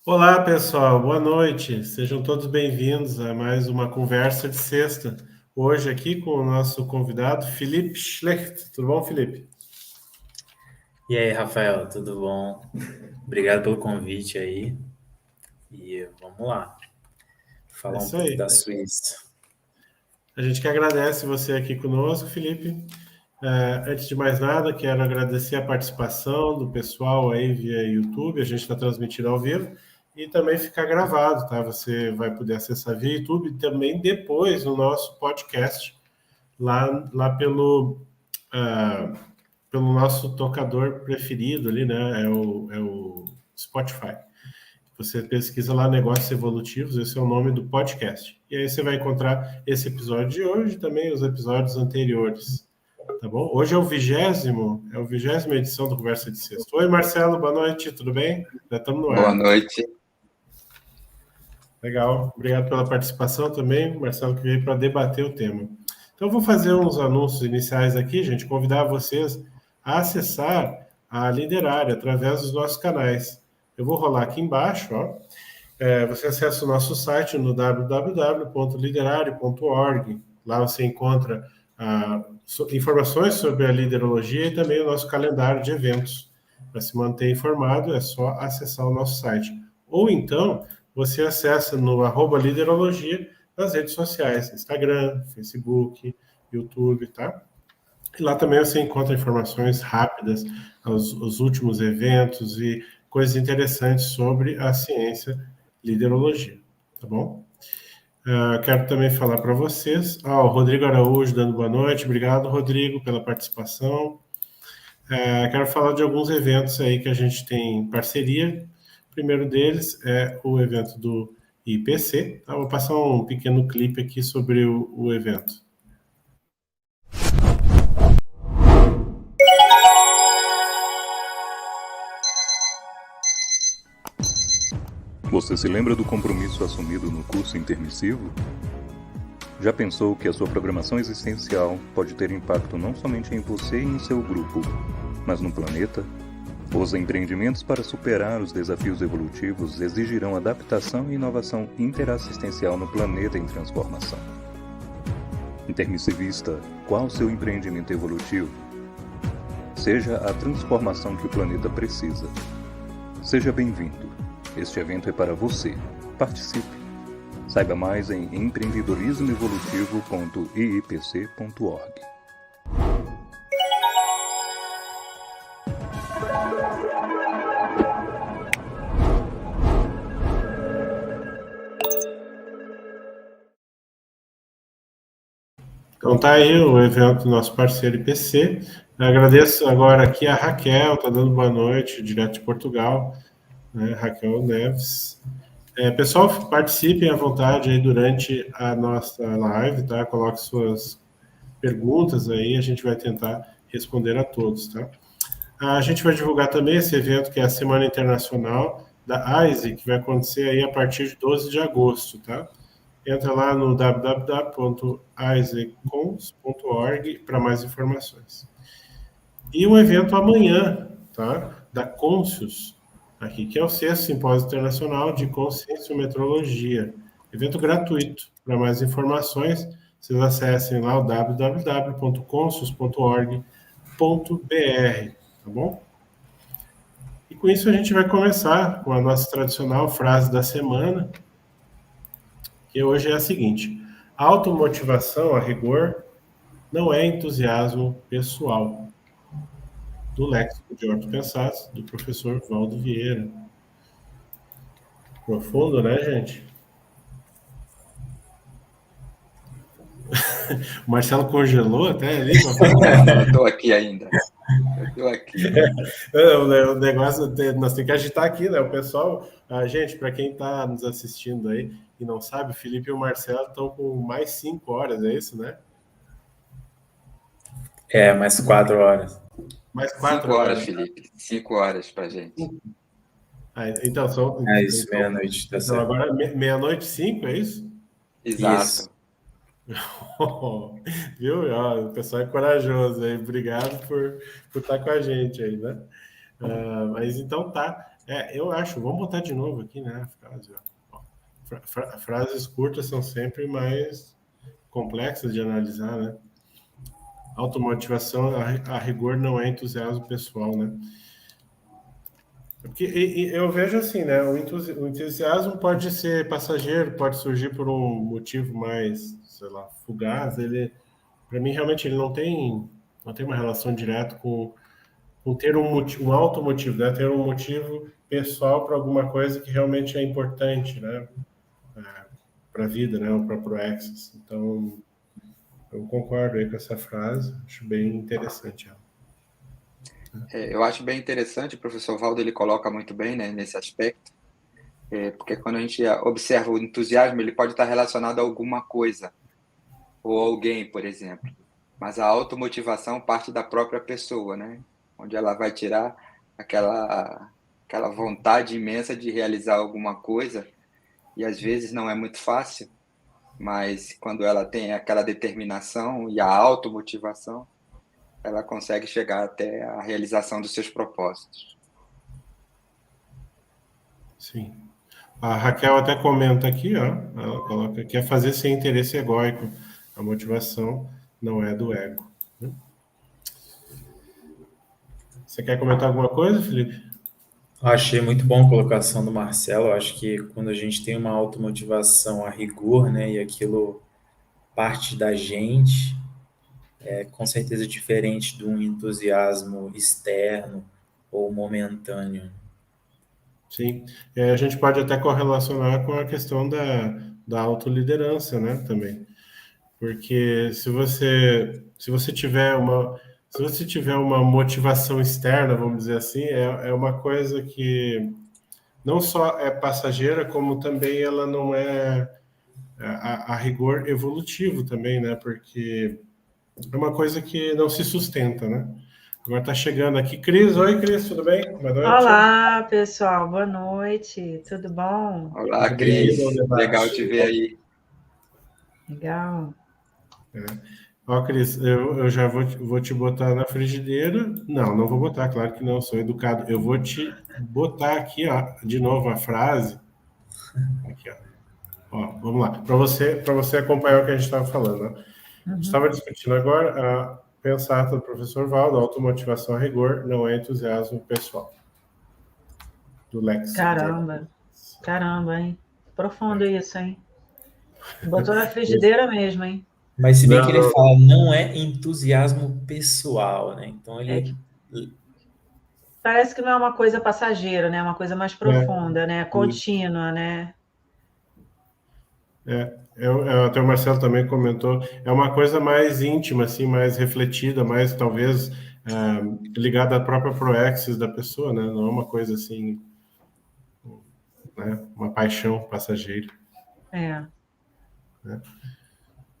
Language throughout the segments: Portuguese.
Olá, pessoal, boa noite. Sejam todos bem-vindos a mais uma conversa de sexta. Hoje aqui com o nosso convidado, Felipe Schlecht. Tudo bom, Felipe? E aí, Rafael, tudo bom? Obrigado pelo convite aí. E vamos lá, É falar um isso pouco aí. da Suíça. A gente que agradece você aqui conosco, Felipe. Antes de mais nada, quero agradecer a participação do pessoal aí via YouTube. A gente está transmitindo ao vivo e também fica gravado, tá? Você vai poder acessar via YouTube e também depois no nosso podcast, lá ah, pelo nosso tocador preferido ali, né? É o Spotify. Você pesquisa lá Negócios Evolutivos, esse é o nome do podcast. E aí você vai encontrar esse episódio de hoje e também os episódios anteriores. Tá bom? Hoje é o vigésima edição do Conversa de Sexta. Oi, Marcelo, boa noite, tudo bem? Já estamos no Boa ar. noite. Legal, obrigado pela participação também, Marcelo, que veio para debater o tema. Então, eu vou fazer uns anúncios iniciais aqui, gente, convidar vocês a acessar a Liderária através dos nossos canais. Eu vou rolar aqui embaixo, ó. Você acessa o nosso site no www.liderario.org. Lá você encontra informações sobre a liderologia e também o nosso calendário de eventos. Para se manter informado, é só acessar o nosso site. Ou então, você acessa no @liderologia nas redes sociais, Instagram, Facebook, YouTube, tá? E lá também você encontra informações rápidas, os últimos eventos e coisas interessantes sobre a ciência liderologia, tá bom? Quero também falar para vocês, o Rodrigo Araújo dando boa noite, obrigado, Rodrigo, pela participação. Quero falar de alguns eventos aí que a gente tem parceria. O primeiro deles é o evento do IPC, tá? Vou passar um pequeno clipe aqui sobre o evento. Você se lembra do compromisso assumido no curso intermissivo? Já pensou que a sua programação existencial pode ter impacto não somente em você e em seu grupo, mas no planeta? Os empreendimentos para superar os desafios evolutivos exigirão adaptação e inovação interassistencial no planeta em transformação. Intermissivista, qual o seu empreendimento evolutivo? Seja a transformação que o planeta precisa. Seja bem-vindo. Este evento é para você. Participe. Saiba mais em empreendedorismoevolutivo.iipc.org. Então tá aí o evento do nosso parceiro IPC. Eu agradeço agora aqui a Raquel, tá dando boa noite, direto de Portugal, né? Raquel Neves. Pessoal, participem à vontade aí durante a nossa live, tá? Coloque suas perguntas aí, a gente vai tentar responder a todos, tá? A gente vai divulgar também esse evento, que é a Semana Internacional da AISE, que vai acontecer aí a partir de 12 de agosto, tá? Entra lá no www.aisecons.org para mais informações. E o evento amanhã, tá? Da Conscius, aqui, que é o sexto Simpósio Internacional de Consciência e Metrologia. Evento gratuito. Para mais informações, vocês acessem lá o www.conscius.org.br, tá bom? E com isso a gente vai começar com a nossa tradicional frase da semana, que hoje é a seguinte: automotivação, a rigor, não é entusiasmo pessoal. Do Léxico de Ortopensats, do professor Valdo Vieira. Profundo, né, gente? O Marcelo congelou até ali para falar. Eu estou aqui ainda. Eu estou aqui. O negócio, nós temos que agitar aqui, né? O pessoal, gente, para quem está nos assistindo aí e não sabe, o Felipe e o Marcelo estão com mais 5 horas, é isso, né? Mais 4 horas. Mais 5 4 horas, agora. Felipe. 5 horas para gente. Então, É isso, meia-noite, tá então certo. agora meia-noite 5, é isso? Isso. Exato. Viu? O pessoal é corajoso aí. Obrigado por estar com a gente aí, né? Mas então tá. Eu acho, vamos botar de novo aqui, né? A frase, ó. Frases curtas são sempre mais complexas de analisar, né? Automotivação, a rigor, não é entusiasmo pessoal, né? Porque eu vejo assim, né? O entusiasmo pode ser passageiro, pode surgir por um motivo mais, sei lá, fugaz. Para mim, realmente, ele não tem uma relação direta com ter um automotivo, né? Ter um motivo pessoal para alguma coisa que realmente é importante, né? Para a vida, né? Ou para o Access. Então, eu concordo aí com essa frase. Acho bem interessante ela. Eu acho bem interessante, o professor Valdo ele coloca muito bem, né, nesse aspecto, porque quando a gente observa o entusiasmo, ele pode estar relacionado a alguma coisa, ou alguém, por exemplo, mas a automotivação parte da própria pessoa, né, onde ela vai tirar aquela vontade imensa de realizar alguma coisa, e às vezes não é muito fácil, mas quando ela tem aquela determinação e a automotivação, ela consegue chegar até a realização dos seus propósitos. Sim. A Raquel até comenta aqui, ó, ela coloca que é fazer sem interesse egóico. A motivação não é do ego. Você quer comentar alguma coisa, Felipe? Achei muito bom a colocação do Marcelo. Eu acho que quando a gente tem uma automotivação a rigor, né, e aquilo parte da gente, é com certeza diferente de um entusiasmo externo ou momentâneo. Sim. A gente pode até correlacionar com a questão da autoliderança, né, também. Porque se você tiver uma motivação externa, vamos dizer assim, é uma coisa que não só é passageira, como também ela não é a rigor evolutivo também, né? Porque é uma coisa que não se sustenta, né? Agora tá chegando aqui. Cris, oi Cris, tudo bem? Boa noite. Olá, pessoal, boa noite, tudo bom? Olá, Seja Cris, bem-vindo ao debate. legal te ver aí. Legal. Ó, Cris, eu já vou te botar na frigideira. Não vou botar, claro que não, sou educado. Eu vou te botar aqui, ó, de novo a frase. Aqui, ó. Ó, vamos lá, para você acompanhar o que a gente estava falando. Né? A gente estava discutindo agora a pensata do professor Valdo, automotivação a rigor, não é entusiasmo pessoal. Do Lex. Caramba, hein? Profundo isso, hein? Botou na frigideira mesmo, hein? Mas se bem que ele fala, não é entusiasmo pessoal, né? Então ele... Parece que não é uma coisa passageira, né? Uma coisa mais profunda, né? Contínua, né? Até o Marcelo também comentou, é uma coisa mais íntima, assim, mais refletida, mais talvez ligada à própria proexis da pessoa, né? Não é uma coisa assim, né? Uma paixão passageira. Né?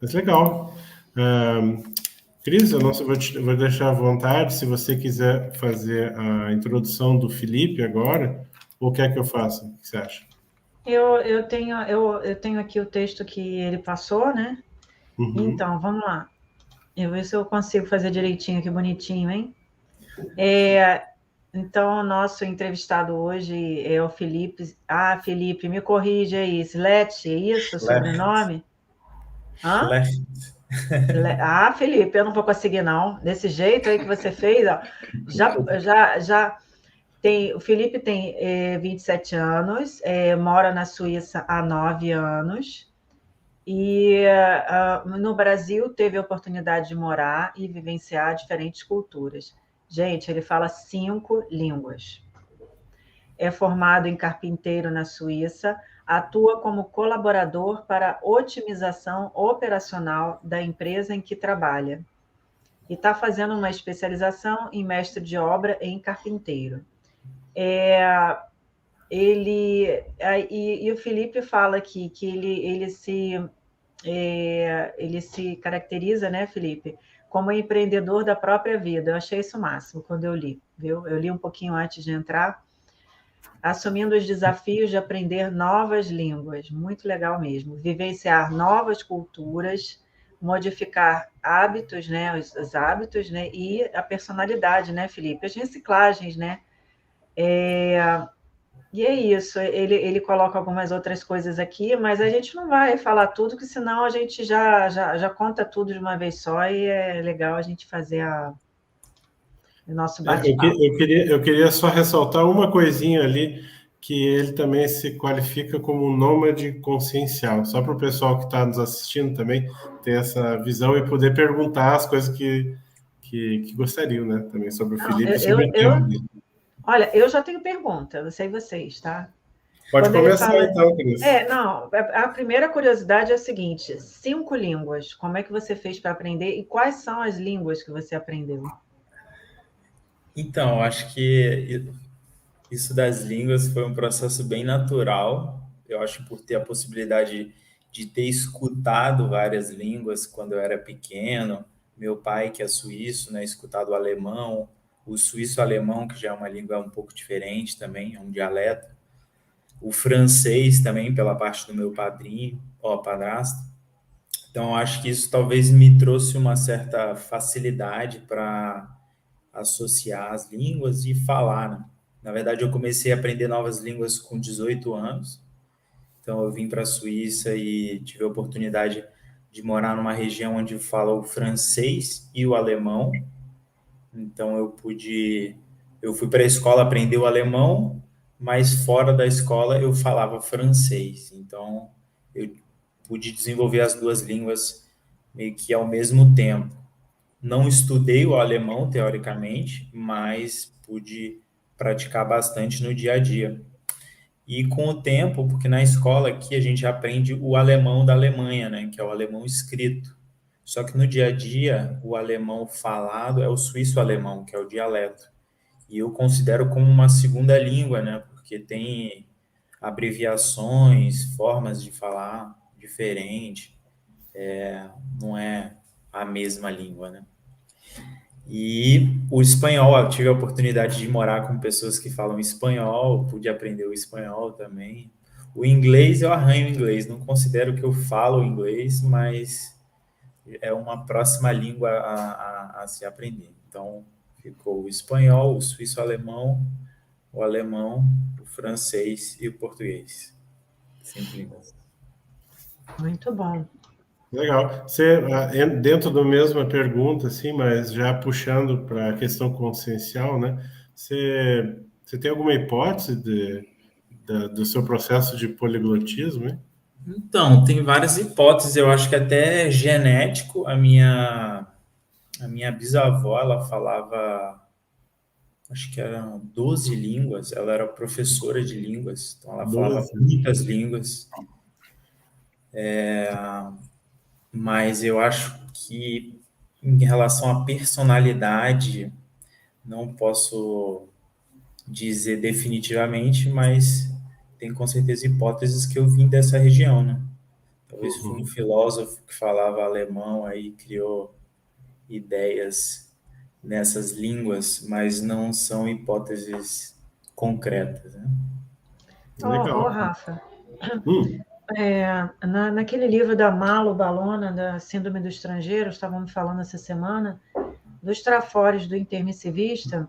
Mas legal. Cris, eu vou deixar à vontade, se você quiser fazer a introdução do Felipe agora, ou quer que eu faça? O que você acha? Eu tenho aqui o texto que ele passou, né? Então, vamos lá. Eu ver se eu consigo fazer direitinho aqui, bonitinho, hein? Então, o nosso entrevistado hoje é o Felipe. Ah, Felipe, me corrige aí. Slete, é isso o sobrenome? Ah, Felipe, eu não vou conseguir, não. Desse jeito aí que você fez, ó, já tem. O Felipe tem 27 anos, mora na Suíça há 9 anos. E no Brasil teve a oportunidade de morar e vivenciar diferentes culturas. Gente, ele fala 5 línguas. É formado em carpinteiro na Suíça, atua como colaborador para otimização operacional da empresa em que trabalha. E está fazendo uma especialização em mestre de obra em carpinteiro. E o Felipe fala aqui que ele se caracteriza, né, Felipe, como empreendedor da própria vida. Eu achei isso o máximo quando eu li, viu? Eu li um pouquinho antes de entrar, assumindo os desafios de aprender novas línguas, muito legal mesmo, vivenciar novas culturas, modificar hábitos, né, os hábitos, né, e a personalidade, né, Felipe, as reciclagens, né, E é isso, ele coloca algumas outras coisas aqui, mas a gente não vai falar tudo, que senão a gente já conta tudo de uma vez só e é legal a gente fazer o nosso bate-papo. Eu queria só ressaltar uma coisinha ali, que ele também se qualifica como um nômade consciencial, só para o pessoal que está nos assistindo também ter essa visão e poder perguntar as coisas que gostariam, né? Também sobre o Não, Felipe e sobre o tema dele. olha, eu já tenho pergunta, não sei vocês, tá? Pode Quando ele começar fala- então, Cris. Não, a primeira curiosidade é a seguinte: 5 línguas, como é que você fez para aprender e quais são as línguas que você aprendeu? Então, acho que isso das línguas foi um processo bem natural. Eu acho por ter a possibilidade de ter escutado várias línguas quando eu era pequeno. Meu pai, que é suíço, né, escutado o alemão, o suíço-alemão, que já é uma língua um pouco diferente também, é um dialeto. O francês também, pela parte do meu padrinho, padrasto. Então, acho que isso talvez me trouxe uma certa facilidade para associar as línguas e falar, né? Na verdade, eu comecei a aprender novas línguas com 18 anos. Então, eu vim para a Suíça e tive a oportunidade de morar numa região onde fala o francês e o alemão. Então, eu fui para a escola aprender o alemão, mas fora da escola eu falava francês. Então, eu pude desenvolver as duas línguas meio que ao mesmo tempo. Não estudei o alemão, teoricamente, mas pude praticar bastante no dia a dia. E com o tempo, porque na escola aqui a gente aprende o alemão da Alemanha, né, que é o alemão escrito. Só que no dia a dia, o alemão falado é o suíço-alemão, que é o dialeto. E eu considero como uma segunda língua, né, porque tem abreviações, formas de falar diferente, não é a mesma língua, né? E o espanhol, eu tive a oportunidade de morar com pessoas que falam espanhol, pude aprender o espanhol também. O inglês, eu arranho inglês, não considero que eu falo inglês, mas é uma próxima língua a se aprender. Então, ficou o espanhol, o suíço-alemão, o alemão, o francês e o português. 5 línguas. Muito bom. Legal. Você, dentro da mesma pergunta, assim, mas já puxando para a questão consciencial, né? Você tem alguma hipótese do seu processo de poliglotismo, hein? Então, tem várias hipóteses. Eu acho que até é genético. A minha bisavó, ela falava, acho que eram 12 línguas. Ela era professora de línguas, então ela falava 12. muitas línguas. Mas eu acho que, em relação à personalidade, não posso dizer definitivamente, mas tem com certeza hipóteses que eu vim dessa região, né? Talvez foi um filósofo que falava alemão aí criou ideias nessas línguas, mas não são hipóteses concretas, né? Legal. Rafa, Hum, naquele livro da Malo Balona, da Síndrome do Estrangeiro, estávamos falando essa semana, dos trafores do intermissivista.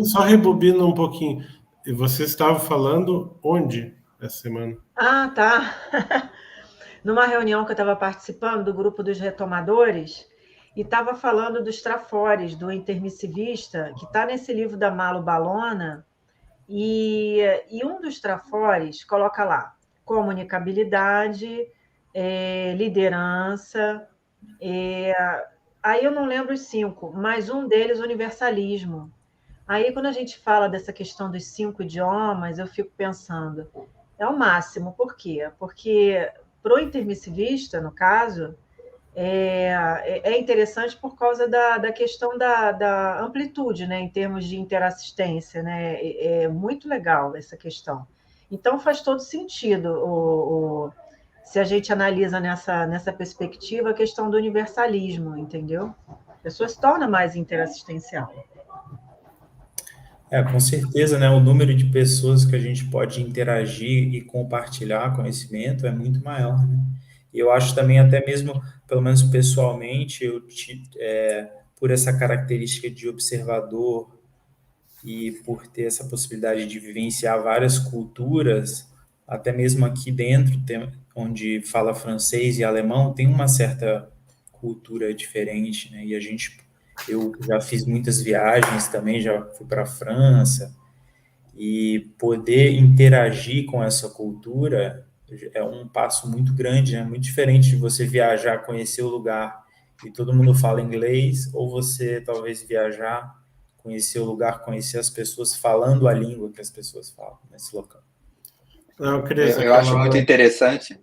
Só rebobina um pouquinho. E você estava falando onde essa semana? Ah, tá. Numa reunião que eu estava participando do grupo dos retomadores, e estava falando dos trafores do intermissivista, que está nesse livro da Malo Balona, e um dos trafores coloca lá comunicabilidade, liderança, aí eu não lembro os 5, mas um deles universalismo. Aí quando a gente fala dessa questão dos 5 idiomas, eu fico pensando, é o máximo. Por quê? Porque para o intermissivista, no caso, é interessante por causa da questão da amplitude, né, em termos de interassistência, né? É muito legal essa questão. Então faz todo sentido se a gente analisa nessa perspectiva a questão do universalismo, entendeu? A pessoa se torna mais interassistencial. Com certeza, né? O número de pessoas que a gente pode interagir e compartilhar conhecimento é muito maior, né? E eu acho também, até mesmo, pelo menos pessoalmente, por essa característica de observador e por ter essa possibilidade de vivenciar várias culturas, até mesmo aqui dentro, onde fala francês e alemão, tem uma certa cultura diferente, né? E eu já fiz muitas viagens também, já fui para a França, e poder interagir com essa cultura é um passo muito grande, né? Muito diferente de você viajar, conhecer o lugar e todo mundo fala inglês, ou você talvez viajar, conhecer o lugar, conhecer as pessoas falando a língua que as pessoas falam nesse local. Não, Cris, Eu acho muito interessante.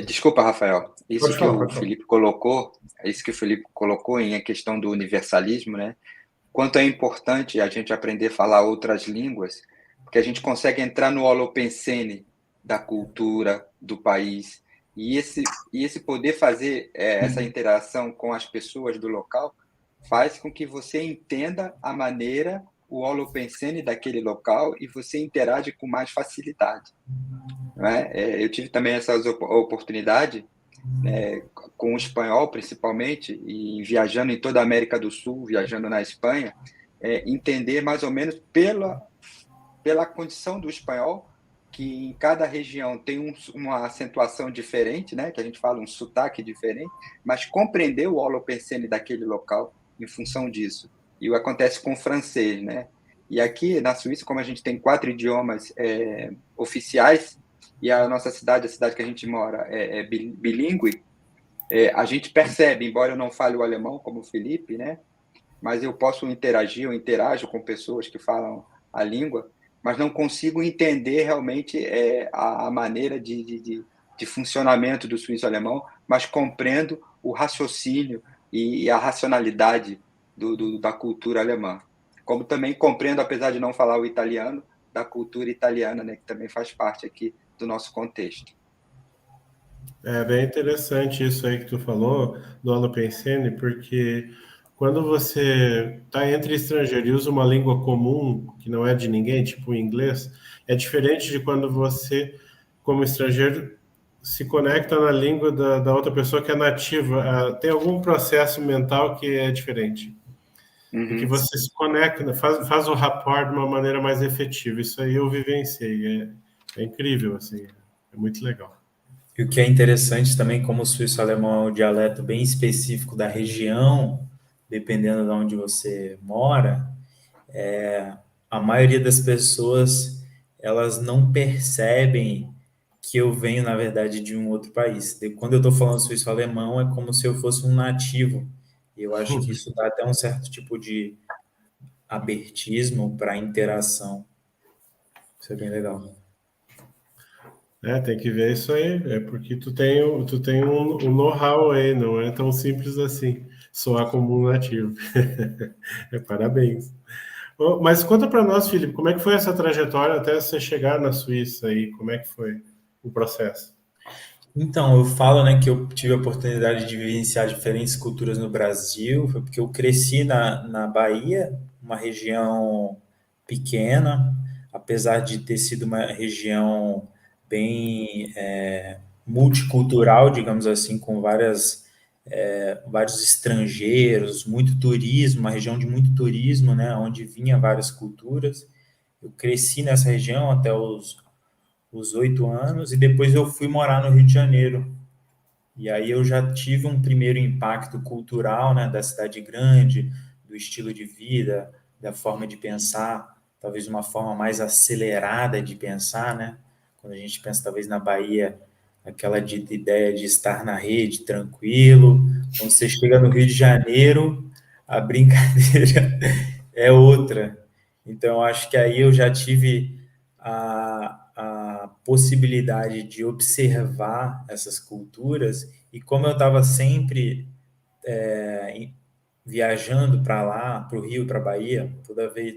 Desculpa, Rafael. Pode falar. Felipe colocou, isso que o Felipe colocou em a questão do universalismo, né? Quanto é importante a gente aprender a falar outras línguas, porque a gente consegue entrar no holopensene da cultura do país e esse poder fazer essa interação com as pessoas do local faz com que você entenda a maneira, o holopensene daquele local e você interage com mais facilidade. Não é? Eu tive também essa oportunidade, né, com o espanhol principalmente, e viajando em toda a América do Sul, viajando na Espanha, entender mais ou menos pela condição do espanhol, que em cada região tem uma acentuação diferente, né, que a gente fala um sotaque diferente, mas compreender o holopensene daquele local em função disso. E o acontece com o francês, né? E aqui na Suíça, como a gente tem 4 idiomas oficiais, e a nossa cidade, a cidade que a gente mora, é bilíngue, a gente percebe, embora eu não fale o alemão como o Felipe, né? Mas eu interajo com pessoas que falam a língua, mas não consigo entender realmente a maneira de funcionamento do suíço-alemão, mas compreendo o raciocínio e a racionalidade da cultura alemã. Como também compreendo, apesar de não falar o italiano, da cultura italiana, né, que também faz parte aqui do nosso contexto. É bem interessante isso aí que tu falou do holopensene, porque quando você está entre estrangeiros e usa uma língua comum, que não é de ninguém, tipo o inglês, é diferente de quando você, como estrangeiro, se conecta na língua da outra pessoa que é nativa. Tem algum processo mental que é diferente. E que você se conecta, faz o rapport de uma maneira mais efetiva. Isso aí eu vivenciei. É incrível, assim. É muito legal. E o que é interessante também, como o suíço-alemão é um dialeto bem específico da região, dependendo de onde você mora, a maioria das pessoas, elas não percebem que eu venho, na verdade, de um outro país. Quando eu estou falando suíço-alemão, é como se eu fosse um nativo. E eu acho que isso dá até um certo tipo de abertismo para a interação. Isso é bem legal. Tem que ver isso aí. É porque tu tem um know-how aí, não é tão simples assim. Soar como um nativo. Parabéns. Mas conta para nós, Felipe, como é que foi essa trajetória até você chegar na Suíça aí? Como é que foi o processo? Então, eu falo, né, que eu tive a oportunidade de vivenciar diferentes culturas no Brasil, foi porque eu cresci na Bahia, uma região pequena, apesar de ter sido uma região bem multicultural, digamos assim, com vários estrangeiros, muito turismo, uma região de muito turismo, né, onde vinha várias culturas. Eu cresci nessa região até os 8 anos, e depois eu fui morar no Rio de Janeiro. E aí eu já tive um primeiro impacto cultural, né, da cidade grande, do estilo de vida, da forma de pensar, talvez uma forma mais acelerada de pensar, né? Quando a gente pensa talvez na Bahia, aquela ideia de estar na rede, tranquilo. Quando você chega no Rio de Janeiro, a brincadeira é outra. Então, eu acho que aí eu já tive a possibilidade de observar essas culturas, e como eu estava sempre viajando para lá, para o Rio, para a Bahia,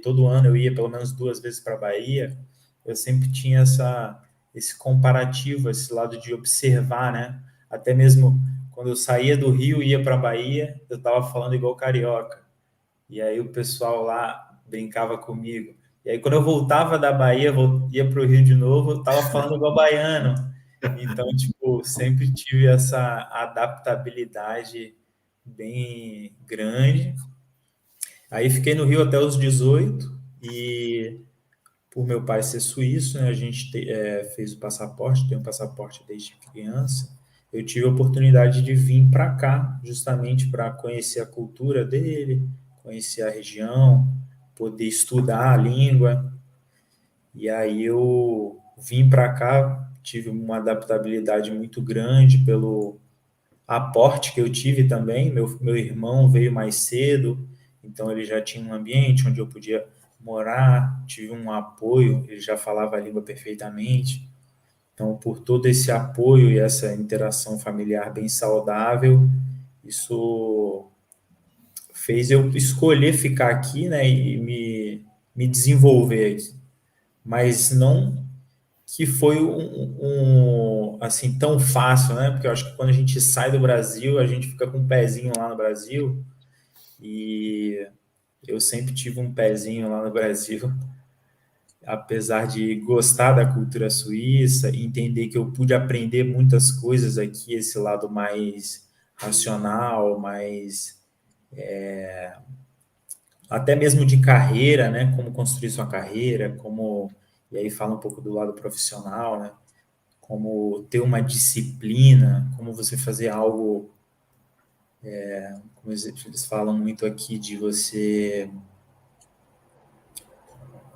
todo ano eu ia pelo menos 2 vezes para a Bahia, eu sempre tinha esse comparativo, esse lado de observar, né? Até mesmo quando eu saía do Rio e ia para a Bahia, eu estava falando igual carioca. E aí o pessoal lá brincava comigo. E aí quando eu voltava da Bahia, ia para o Rio de novo, eu estava falando igual baiano. Então, tipo, sempre tive essa adaptabilidade bem grande. Aí fiquei no Rio até os 18, E por meu pai ser suíço, né, a gente fez o passaporte, tem um passaporte desde criança. Eu tive a oportunidade de vir para cá, justamente para conhecer a cultura dele, conhecer a região, poder estudar a língua. E aí eu vim para cá, tive uma adaptabilidade muito grande pelo aporte que eu tive também. Meu irmão veio mais cedo, então ele já tinha um ambiente onde eu podia morar, tive um apoio, ele já falava a língua perfeitamente. Então, por todo esse apoio e essa interação familiar bem saudável, isso fez eu escolher ficar aqui, né, e me desenvolver aqui. Mas não que foi assim tão fácil, né? Porque eu acho que quando a gente sai do Brasil, a gente fica com um pezinho lá no Brasil, e eu sempre tive um pezinho lá no Brasil, apesar de gostar da cultura suíça, entender que eu pude aprender muitas coisas aqui, esse lado mais racional, mais até mesmo de carreira, né? Como construir sua carreira, como e aí fala um pouco do lado profissional, né? Como ter uma disciplina, como você fazer algo, como eles falam muito aqui de você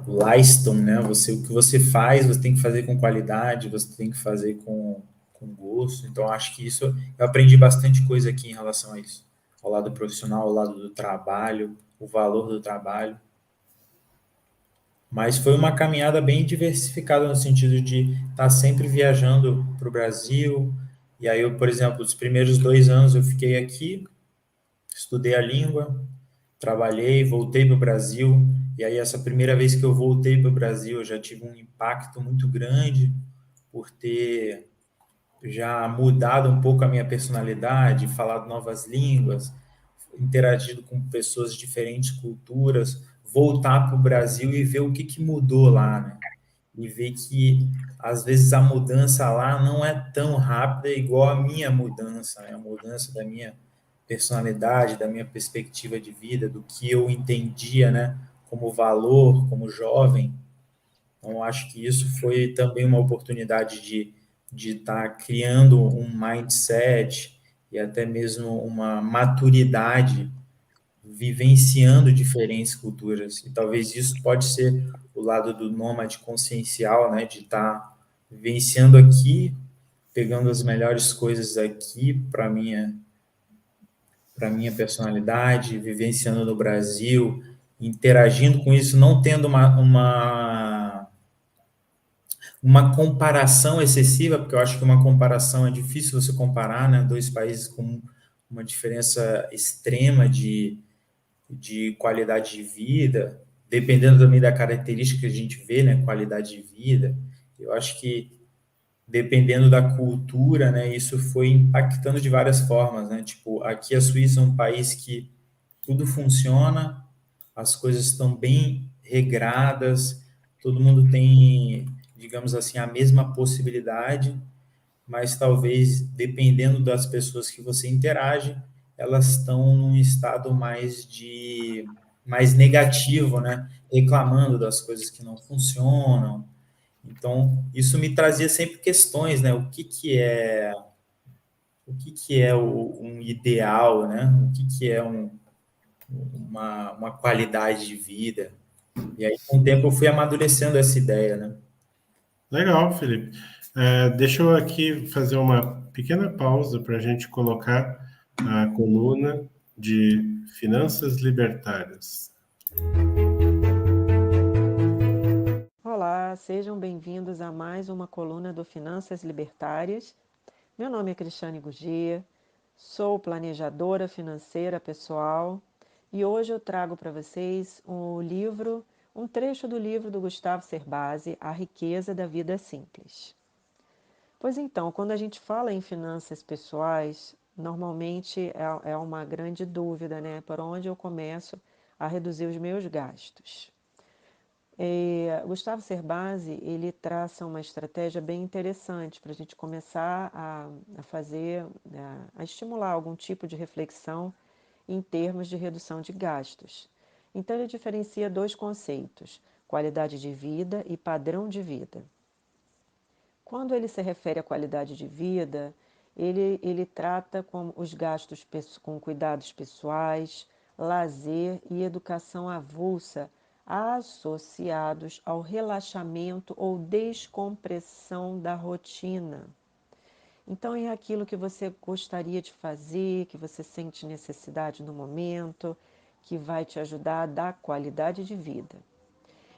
Leistung, né? O que você faz, você tem que fazer com qualidade, você tem que fazer com gosto. Então, acho que isso eu aprendi bastante coisa aqui em relação a isso, ao lado profissional, ao lado do trabalho, o valor do trabalho. Mas foi uma caminhada bem diversificada no sentido de estar sempre viajando para o Brasil. E aí, eu, por exemplo, os primeiros 2 anos eu fiquei aqui, estudei a língua, trabalhei, voltei para o Brasil. E aí, essa primeira vez que eu voltei para o Brasil, eu já tive um impacto muito grande por ter já mudado um pouco a minha personalidade, falado novas línguas, interagido com pessoas de diferentes culturas, voltar para o Brasil e ver o que mudou lá, né? E ver que às vezes a mudança lá não é tão rápida igual a minha mudança, né? A mudança da minha personalidade, da minha perspectiva de vida, do que eu entendia, né, como valor, como jovem. Então, acho que isso foi também uma oportunidade de estar criando um mindset e até mesmo uma maturidade, vivenciando diferentes culturas. E talvez isso pode ser o lado do nômade consciencial, né, de estar vivenciando aqui, pegando as melhores coisas aqui para minha personalidade, vivenciando no Brasil, interagindo com isso, não tendo uma comparação excessiva, porque eu acho que uma comparação é difícil você comparar, né? Dois países com uma diferença extrema de qualidade de vida, dependendo também da característica que a gente vê, né? Qualidade de vida. Eu acho que dependendo da cultura, né? Isso foi impactando de várias formas, né? Tipo, aqui a Suíça é um país que tudo funciona, as coisas estão bem regradas, todo mundo tem, digamos assim, a mesma possibilidade, mas talvez, dependendo das pessoas que você interage, elas estão num estado mais negativo, né? Reclamando das coisas que não funcionam. Então, isso me trazia sempre questões, né? O que é um ideal, né? O que é uma qualidade de vida? E aí, com o tempo, eu fui amadurecendo essa ideia, né? Legal, Felipe. Deixa eu aqui fazer uma pequena pausa para a gente colocar a coluna de Finanças Libertárias. Olá, sejam bem-vindos a mais uma coluna do Finanças Libertárias. Meu nome é Cristiane Guggia, sou planejadora financeira pessoal e hoje eu trago para vocês um trecho do livro do Gustavo Cerbasi, A Riqueza da Vida Simples. Pois então, quando a gente fala em finanças pessoais, normalmente é uma grande dúvida, né? Por onde eu começo a reduzir os meus gastos? Gustavo Cerbasi, ele traça uma estratégia bem interessante para a gente começar a fazer, a estimular algum tipo de reflexão em termos de redução de gastos. Então, ele diferencia dois conceitos, qualidade de vida e padrão de vida. Quando ele se refere à qualidade de vida, ele trata com os gastos com cuidados pessoais, lazer e educação avulsa associados ao relaxamento ou descompressão da rotina. Então, é aquilo que você gostaria de fazer, que você sente necessidade no momento, que vai te ajudar a dar qualidade de vida.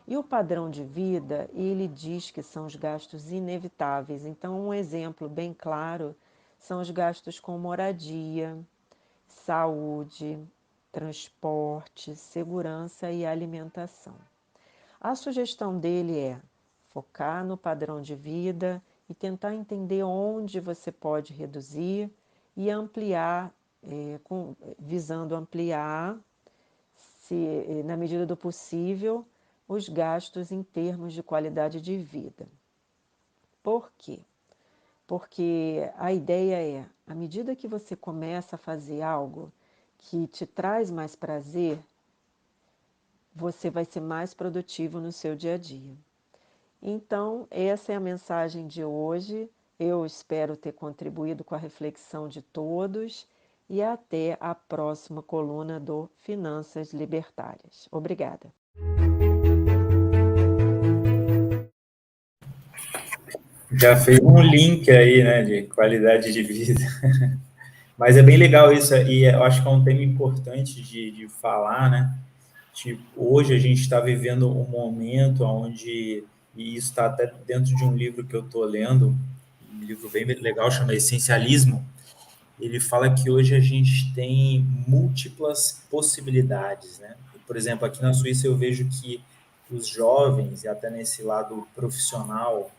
E o padrão de vida, ele diz que são os gastos inevitáveis. Então, um exemplo bem claro são os gastos com moradia, saúde, transporte, segurança e alimentação. A sugestão dele é focar no padrão de vida e tentar entender onde você pode reduzir e ampliar, visando ampliar, na medida do possível, os gastos em termos de qualidade de vida. Por quê? Porque a ideia é, à medida que você começa a fazer algo que te traz mais prazer, você vai ser mais produtivo no seu dia a dia. Então, essa é a mensagem de hoje. Eu espero ter contribuído com a reflexão de todos e até a próxima coluna do Finanças Libertárias. Obrigada. Já fez um link aí, né, de qualidade de vida. Mas é bem legal isso, e eu acho que é um tema importante de falar, né? Tipo, hoje a gente está vivendo um momento onde, e isso está até dentro de um livro que eu estou lendo, um livro bem legal, chama Essencialismo. Ele fala que hoje a gente tem múltiplas possibilidades, né? Por exemplo, aqui na Suíça eu vejo que os jovens, e até nesse lado profissional,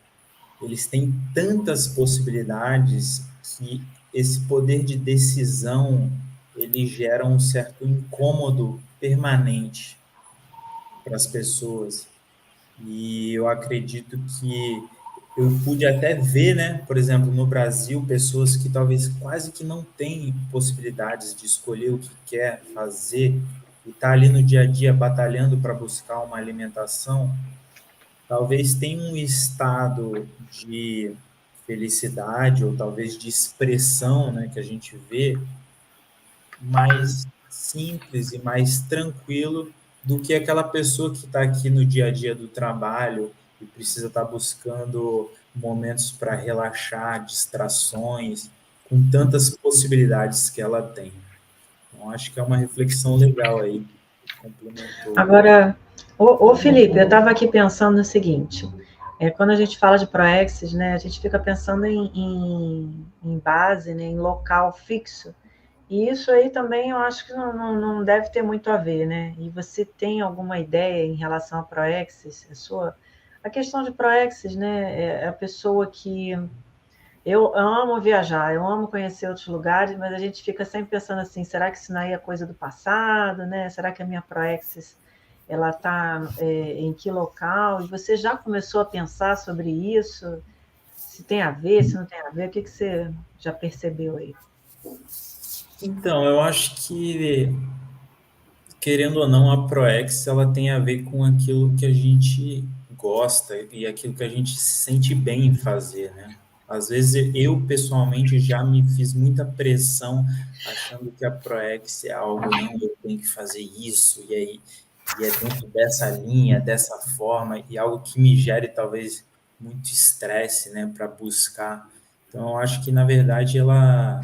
eles têm tantas possibilidades que esse poder de decisão, ele gera um certo incômodo permanente para as pessoas. E eu acredito que eu pude até ver, né, por exemplo, no Brasil, pessoas que talvez quase que não têm possibilidades de escolher o que quer fazer e tá ali no dia a dia batalhando para buscar uma alimentação, talvez tenha um estado de felicidade ou talvez de expressão, né, que a gente vê mais simples e mais tranquilo do que aquela pessoa que está aqui no dia a dia do trabalho e precisa estar buscando momentos para relaxar, distrações, com tantas possibilidades que ela tem. Então, acho que é uma reflexão legal aí. Complementou. Agora, ô Felipe, eu estava aqui pensando no seguinte, quando a gente fala de ProExis, né, a gente fica pensando em base, né, em local fixo, e isso aí também eu acho que não deve ter muito a ver, né? E você tem alguma ideia em relação a ProExis? A questão de ProExis, né, é a pessoa que... Eu amo viajar, eu amo conhecer outros lugares, mas a gente fica sempre pensando assim, será que isso não é coisa do passado, né? Será que a minha ProExis, ela está em que local? E você já começou a pensar sobre isso? Se tem a ver, se não tem a ver? O que você já percebeu aí? Então, eu acho que, querendo ou não, a ProEx, ela tem a ver com aquilo que a gente gosta e aquilo que a gente se sente bem em fazer, né? Às vezes eu, pessoalmente, já me fiz muita pressão achando que a ProEx é algo, não, eu tenho que fazer isso, e aí e é dentro dessa linha, dessa forma, e algo que me gere talvez muito estresse, né, para buscar. Então, eu acho que, na verdade, ela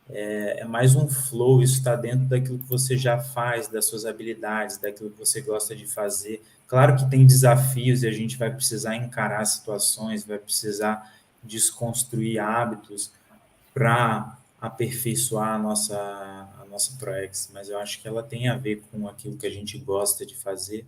é mais um flow, isso está dentro daquilo que você já faz, das suas habilidades, daquilo que você gosta de fazer. Claro que tem desafios e a gente vai precisar encarar situações, vai precisar desconstruir hábitos para aperfeiçoar a nossa ProEx, mas eu acho que ela tem a ver com aquilo que a gente gosta de fazer.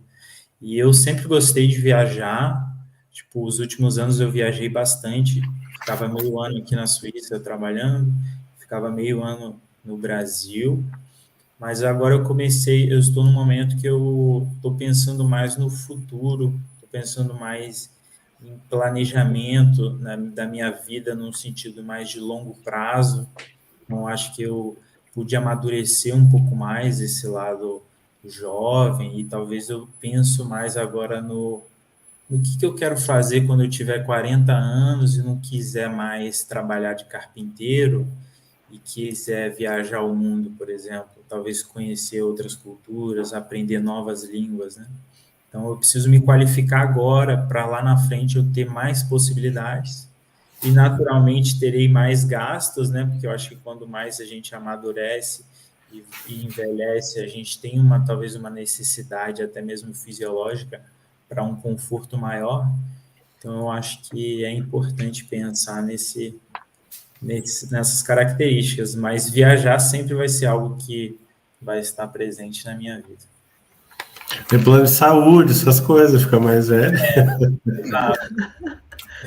E eu sempre gostei de viajar, tipo, os últimos anos eu viajei bastante, ficava meio ano aqui na Suíça trabalhando, ficava meio ano no Brasil, mas agora eu estou num momento que eu estou pensando mais no futuro, estou pensando mais em planejamento da minha vida num sentido mais de longo prazo. Então, acho que eu pude amadurecer um pouco mais esse lado jovem, e talvez eu penso mais agora no que eu quero fazer quando eu tiver 40 anos e não quiser mais trabalhar de carpinteiro e quiser viajar o mundo, por exemplo, talvez conhecer outras culturas, aprender novas línguas, né? Então, eu preciso me qualificar agora para lá na frente eu ter mais possibilidades e, naturalmente, terei mais gastos, né? Porque eu acho que quando mais a gente amadurece e envelhece, a gente tem talvez uma necessidade até mesmo fisiológica para um conforto maior. Então, eu acho que é importante pensar nessas características, mas viajar sempre vai ser algo que vai estar presente na minha vida. Tem plano de saúde, essas coisas, fica mais velho.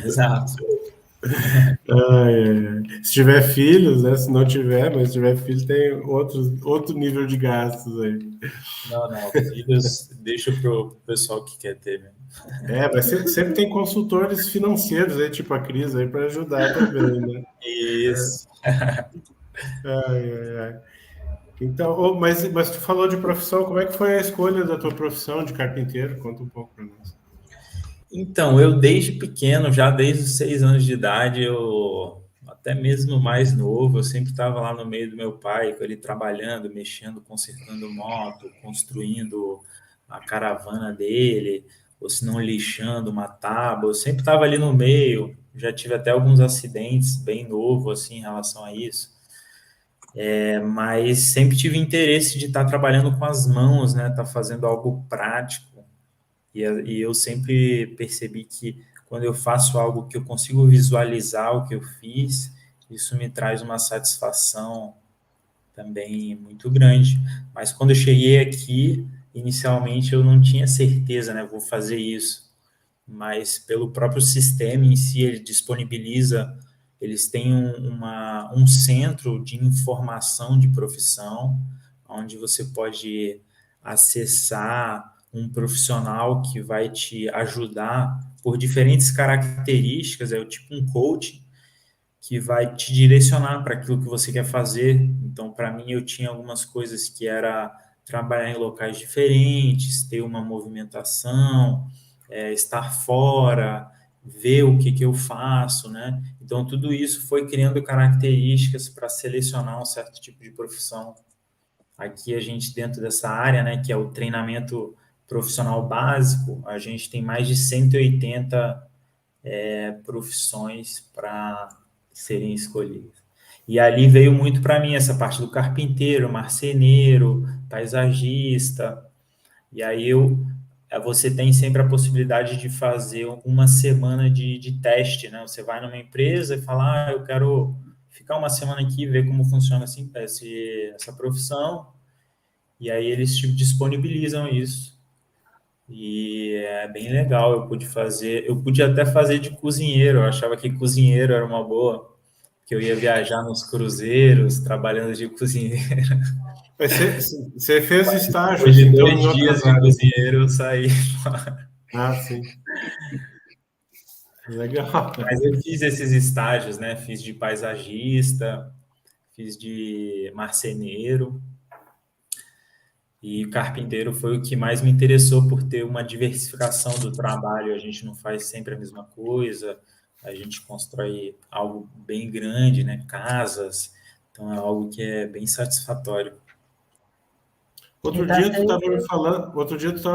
Exato. Se tiver filhos, né? Se não tiver, mas se tiver filho, tem outro nível de gastos aí. Não, filhos, deixa pro pessoal que quer ter, né? Mas sempre tem consultores financeiros aí, tipo a Cris, aí para ajudar também, né? Isso. Então, mas tu falou de profissão, como é que foi a escolha da tua profissão de carpinteiro? Conta um pouco para nós. Então, eu desde pequeno, já desde os 6 anos de idade, eu até mesmo mais novo, eu sempre estava lá no meio do meu pai, com ele trabalhando, mexendo, consertando moto, construindo a caravana dele, ou se não lixando uma tábua, eu sempre estava ali no meio, já tive até alguns acidentes bem novo assim em relação a isso. Mas sempre tive interesse de estar trabalhando com as mãos, né? Estar fazendo algo prático. E eu sempre percebi que quando eu faço algo que eu consigo visualizar o que eu fiz, isso me traz uma satisfação também muito grande. Mas quando eu cheguei aqui, inicialmente eu não tinha certeza, né? Vou fazer isso. Mas pelo próprio sistema em si, ele disponibiliza, eles têm um centro de informação de profissão, onde você pode acessar um profissional que vai te ajudar por diferentes características, é tipo um coach que vai te direcionar para aquilo que você quer fazer. Então, para mim, eu tinha algumas coisas que era trabalhar em locais diferentes, ter uma movimentação, estar fora, ver o que eu faço, né? Então, tudo isso foi criando características para selecionar um certo tipo de profissão. Aqui a gente, dentro dessa área, né, que é o treinamento profissional básico, a gente tem mais de 180 profissões para serem escolhidas. E ali veio muito para mim essa parte do carpinteiro, marceneiro, paisagista. E aí você tem sempre a possibilidade de fazer uma semana de teste, né? Você vai numa empresa e fala, eu quero ficar uma semana aqui e ver como funciona assim, essa profissão. E aí eles te disponibilizam isso. E é bem legal, eu pude até fazer de cozinheiro, eu achava que cozinheiro era uma boa, que eu ia viajar nos cruzeiros, trabalhando de cozinheiro. Você fez estágio, Depois de então, 2 dias de cozinheiro, eu saí. Sim. Legal. Mas eu fiz esses estágios, né? Fiz de paisagista, fiz de marceneiro, e carpinteiro foi o que mais me interessou por ter uma diversificação do trabalho. A gente não faz sempre a mesma coisa, a gente constrói algo bem grande, né? Casas, então é algo que é bem satisfatório. Outro dia tu estava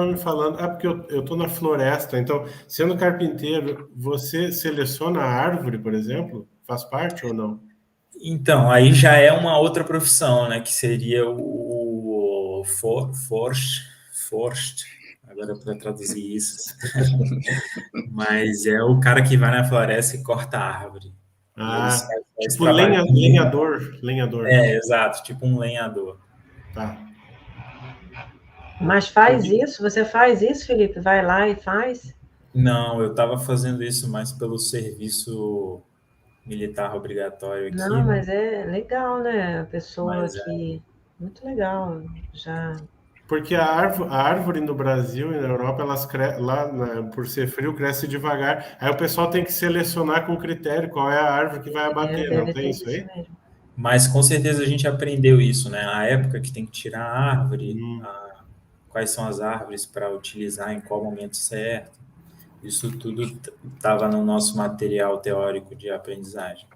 me falando, porque eu estou na floresta, então, sendo carpinteiro, você seleciona a árvore, por exemplo? Faz parte ou não? Então, aí já é uma outra profissão, né? Que seria o Forst, agora para traduzir isso. Mas é o cara que vai na floresta e corta a árvore. Tipo lenhador. Exato, tipo um lenhador. Tá. Mas faz isso? Você faz isso, Felipe? Vai lá e faz? Não, eu estava fazendo isso mais pelo serviço militar obrigatório aqui. Não, mas é legal, né? A pessoa que... Muito legal, já... Porque a árvore no Brasil e na Europa, por ser frio, cresce devagar. Aí o pessoal tem que selecionar com critério qual é a árvore que vai abater, não tem isso aí? Mesmo. Mas com certeza a gente aprendeu isso, né? A época que tem que tirar a árvore, quais são as árvores para utilizar em qual momento certo. Isso tudo estava no nosso material teórico de aprendizagem.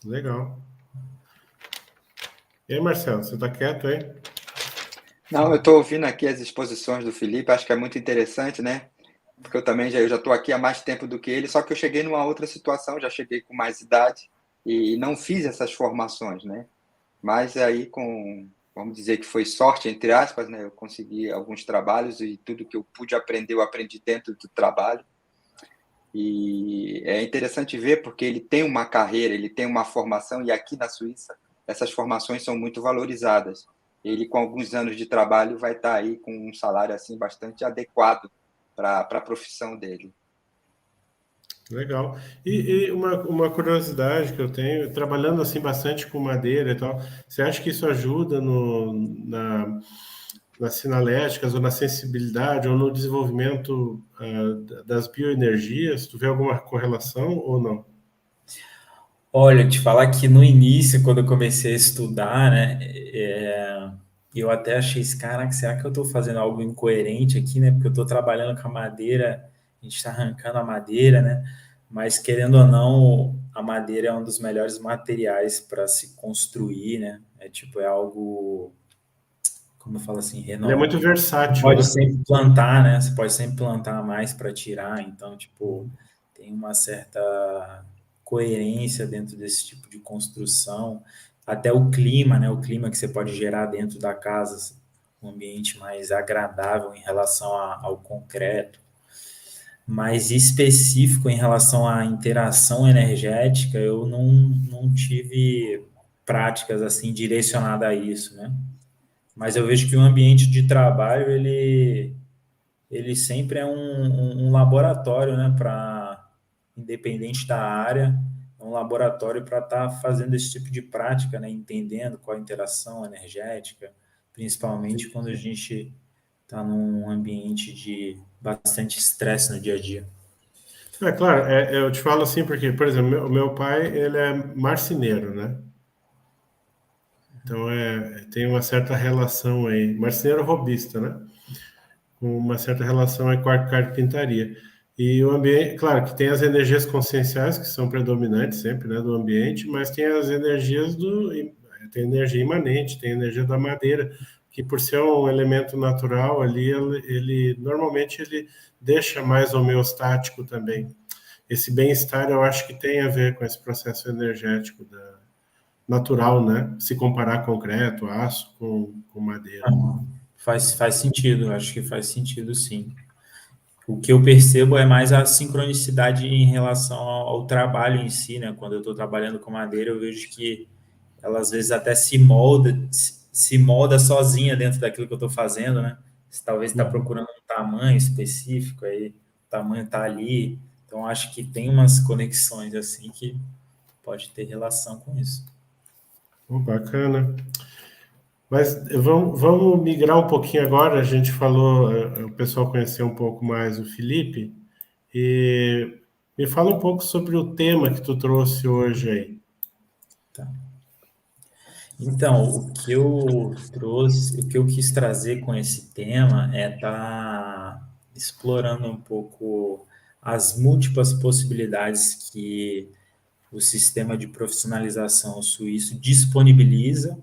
Legal. E aí, Marcelo, você está quieto aí? Não, eu estou ouvindo aqui as exposições do Felipe, acho que é muito interessante, né? Porque eu já estou aqui há mais tempo do que ele, só que eu cheguei numa outra situação, já cheguei com mais idade e não fiz essas formações, né? Mas aí vamos dizer que foi sorte, entre aspas, né? Eu consegui alguns trabalhos e tudo que eu pude aprender, eu aprendi dentro do trabalho. E é interessante ver porque ele tem uma carreira, ele tem uma formação e aqui na Suíça essas formações são muito valorizadas. Ele, com alguns anos de trabalho, vai estar aí com um salário assim bastante adequado para a profissão dele. Legal. E uma curiosidade que eu tenho, trabalhando assim bastante com madeira e tal, você acha que isso ajuda nas sinaléticas ou na sensibilidade ou no desenvolvimento das bioenergias? Tu vê alguma correlação ou não? Olha, te falar que no início, quando eu comecei a estudar, né, eu até achei, caraca, será que eu estou fazendo algo incoerente aqui, né? Porque eu estou trabalhando com a madeira, a gente está arrancando a madeira, né? Mas querendo ou não, a madeira é um dos melhores materiais para se construir, né? É algo, como eu falo assim, Ele é muito versátil, pode né? sempre plantar, né? Você pode sempre plantar mais para tirar, então, tipo, tem uma certa coerência dentro desse tipo de construção. Até o clima, né? O clima que você pode gerar dentro da casa, um ambiente mais agradável em relação ao concreto. Mais específico em relação à interação energética, eu não tive práticas assim direcionadas a isso, né? Mas eu vejo que o ambiente de trabalho, ele sempre é um laboratório, né, independente da área, é um laboratório para estar fazendo esse tipo de prática, né, entendendo qual a interação energética, principalmente quando a gente está num ambiente de bastante estresse no dia a dia. É claro, eu te falo assim porque, por exemplo, o meu pai, ele é marceneiro, né? Então, tem uma certa relação aí, marceneiro robista, né? Com uma certa relação aí com a carpintaria. E o ambiente, claro que tem as energias conscienciais, que são predominantes sempre, né, do ambiente, mas tem as energias tem energia imanente, tem energia da madeira, que por ser um elemento natural ali, normalmente ele deixa mais homeostático também. Esse bem-estar eu acho que tem a ver com esse processo energético natural, né? Se comparar concreto, aço com madeira. Faz sentido, acho que faz sentido sim. O que eu percebo é mais a sincronicidade em relação ao trabalho em si, né? Quando eu estou trabalhando com madeira, eu vejo que ela às vezes até se molda sozinha dentro daquilo que eu estou fazendo, né? Você talvez está procurando um tamanho específico, aí o tamanho está ali. Então, acho que tem umas conexões assim que pode ter relação com isso. Bacana. Mas vamos migrar um pouquinho agora. A gente falou, o pessoal conheceu um pouco mais o Felipe. E me fala um pouco sobre o tema que tu trouxe hoje aí. Tá. Então, o que eu trouxe, o que eu quis trazer com esse tema é estar explorando um pouco as múltiplas possibilidades que o sistema de profissionalização suíço disponibiliza.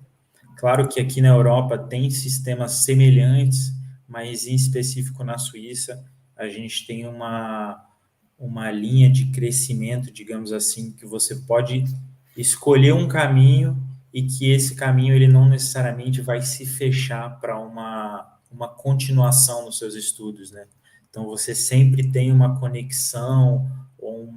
Claro que aqui na Europa tem sistemas semelhantes, mas em específico na Suíça a gente tem uma linha de crescimento, digamos assim, que você pode escolher um caminho e que esse caminho ele não necessariamente vai se fechar para uma continuação nos seus estudos, né? Então, você sempre tem uma conexão ou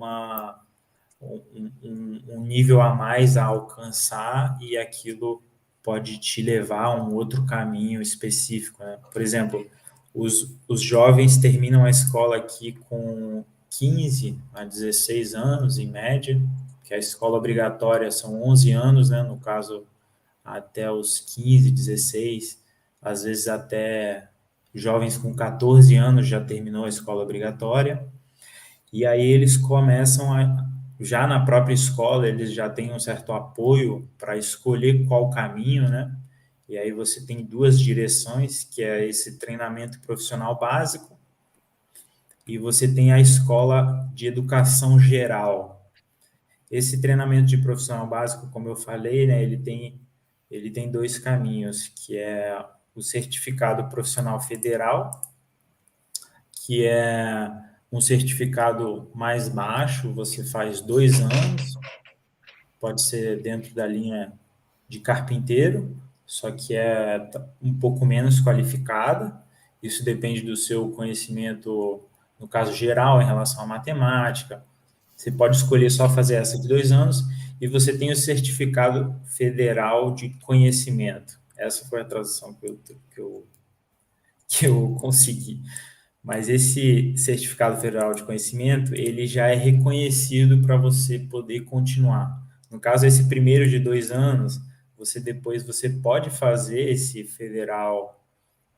um nível a mais a alcançar e aquilo pode te levar a um outro caminho específico, né? Por exemplo, os jovens terminam a escola aqui com 15 a 16 anos, em média, que a escola obrigatória são 11 anos, né? No caso, até os 15, 16, às vezes até jovens com 14 anos já terminou a escola obrigatória, e aí eles começam já na própria escola, eles já têm um certo apoio para escolher qual caminho, né? E aí você tem 2 direções, que é esse treinamento profissional básico, e você tem a escola de educação geral. Esse treinamento de profissional básico, como eu falei, né, ele tem 2 caminhos, que é o certificado profissional federal, que é um certificado mais baixo, você faz 2 anos, pode ser dentro da linha de carpinteiro, só que é um pouco menos qualificada. Isso depende do seu conhecimento, no caso geral, em relação à matemática. Você pode escolher só fazer essa de 2 anos e você tem o certificado federal de conhecimento. Essa foi a tradução que eu consegui. Mas esse certificado federal de conhecimento, ele já é reconhecido para você poder continuar. No caso, esse primeiro de 2 anos, você pode fazer esse federal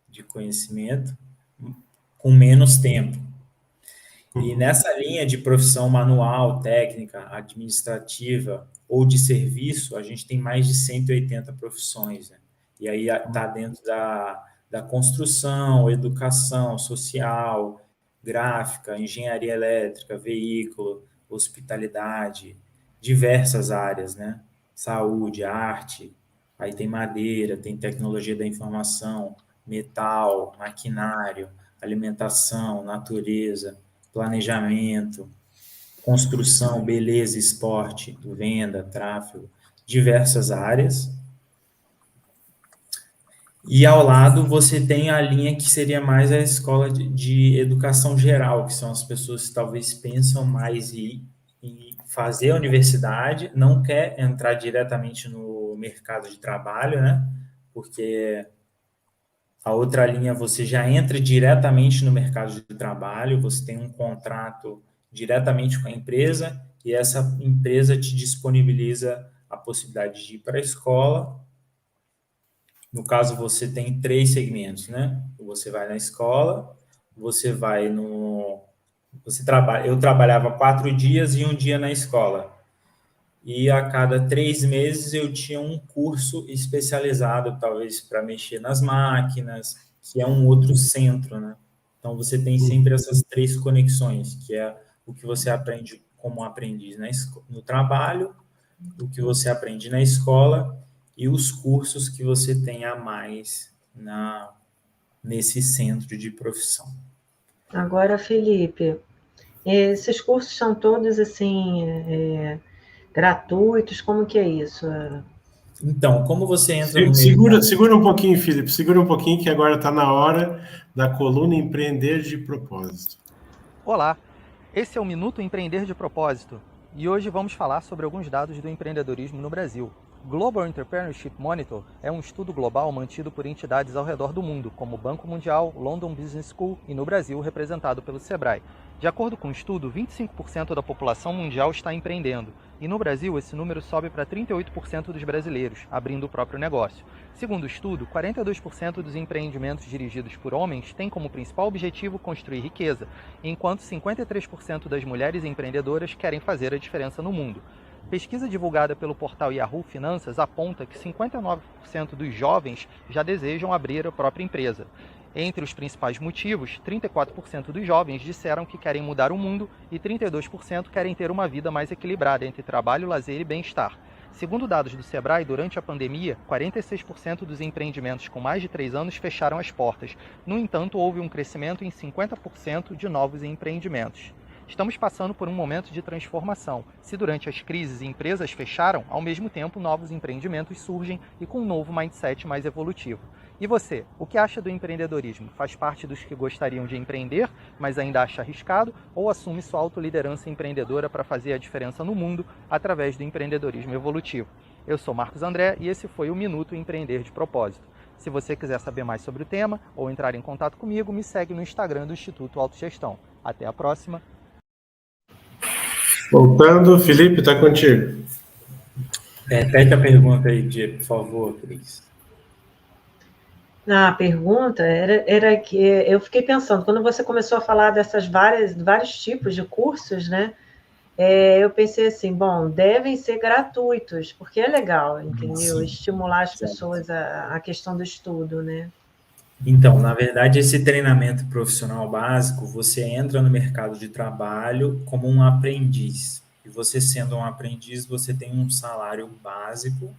de conhecimento com menos tempo. E nessa linha de profissão manual, técnica, administrativa ou de serviço, a gente tem mais de 180 profissões, né? E aí está dentro da construção, educação, social, gráfica, engenharia elétrica, veículo, hospitalidade, diversas áreas, né? Saúde, arte, aí tem madeira, tem tecnologia da informação, metal, maquinário, alimentação, natureza, planejamento, construção, beleza, esporte, venda, tráfego, diversas áreas. E ao lado você tem a linha que seria mais a escola de educação geral, que são as pessoas que talvez pensam mais em fazer a universidade, não quer entrar diretamente no mercado de trabalho, né? Porque a outra linha você já entra diretamente no mercado de trabalho, você tem um contrato diretamente com a empresa e essa empresa te disponibiliza a possibilidade de ir para a escola. No caso, você tem 3 segmentos, né? Você vai na escola, você vai no... Eu trabalhava 4 dias e 1 dia na escola. E a cada 3 meses eu tinha um curso especializado, talvez para mexer nas máquinas, que é um outro centro, né? Então, você tem sempre essas 3 conexões, que é o que você aprende como aprendiz no trabalho, o que você aprende na escola e os cursos que você tem a mais nesse centro de profissão. Agora, Felipe, esses cursos são todos, assim, gratuitos? Como que é isso? Então, como você entra no mercado... Segura um pouquinho, Felipe, segura um pouquinho que agora está na hora da coluna Empreender de Propósito. Olá, esse é o Minuto Empreender de Propósito e hoje vamos falar sobre alguns dados do empreendedorismo no Brasil. Global Entrepreneurship Monitor é um estudo global mantido por entidades ao redor do mundo, como o Banco Mundial, London Business School e no Brasil representado pelo Sebrae. De acordo com o estudo, 25% da população mundial está empreendendo, e no Brasil esse número sobe para 38% dos brasileiros, abrindo o próprio negócio. Segundo o estudo, 42% dos empreendimentos dirigidos por homens têm como principal objetivo construir riqueza, enquanto 53% das mulheres empreendedoras querem fazer a diferença no mundo. Pesquisa divulgada pelo portal Yahoo Finanças aponta que 59% dos jovens já desejam abrir a própria empresa. Entre os principais motivos, 34% dos jovens disseram que querem mudar o mundo e 32% querem ter uma vida mais equilibrada entre trabalho, lazer e bem-estar. Segundo dados do Sebrae, durante a pandemia, 46% dos empreendimentos com mais de 3 anos fecharam as portas. No entanto, houve um crescimento em 50% de novos empreendimentos. Estamos passando por um momento de transformação. Se durante as crises empresas fecharam, ao mesmo tempo novos empreendimentos surgem e com um novo mindset mais evolutivo. E você, o que acha do empreendedorismo? Faz parte dos que gostariam de empreender, mas ainda acha arriscado, ou assume sua autoliderança empreendedora para fazer a diferença no mundo através do empreendedorismo evolutivo? Eu sou Marcos André e esse foi o Minuto Empreender de Propósito. Se você quiser saber mais sobre o tema ou entrar em contato comigo, me segue no Instagram do Instituto Autogestão. Até a próxima! Voltando, Felipe, está contigo. Repete a pergunta aí, por favor, Cris. A pergunta era que eu fiquei pensando, quando você começou a falar dessas vários tipos de cursos, né? eu pensei assim, bom, devem ser gratuitos, porque é legal, entendeu? Sim, Estimular as exato. pessoas a questão do estudo, né? Então, na verdade, esse treinamento profissional básico, você entra no mercado de trabalho como um aprendiz. E você sendo um aprendiz, você tem um salário básico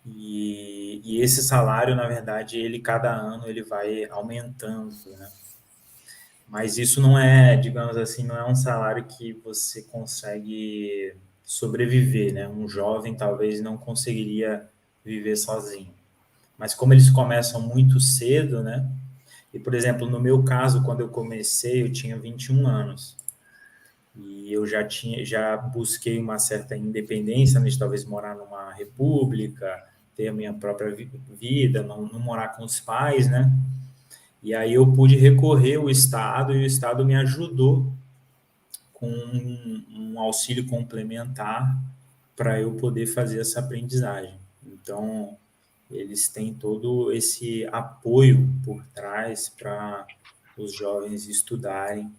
e esse salário, na verdade, ele cada ano ele vai aumentando, né? Mas isso não é, digamos assim, não é um salário que você consegue sobreviver, né? Um jovem talvez não conseguiria viver sozinho. Mas como eles começam muito cedo, né? E, por exemplo, no meu caso, quando eu comecei, eu tinha 21 anos. E eu já busquei uma certa independência, né, de talvez morar numa república, ter a minha própria vida, não morar com os pais, né? E aí eu pude recorrer ao Estado e o Estado me ajudou com um auxílio complementar para eu poder fazer essa aprendizagem. Então, eles têm todo esse apoio por trás para os jovens estudarem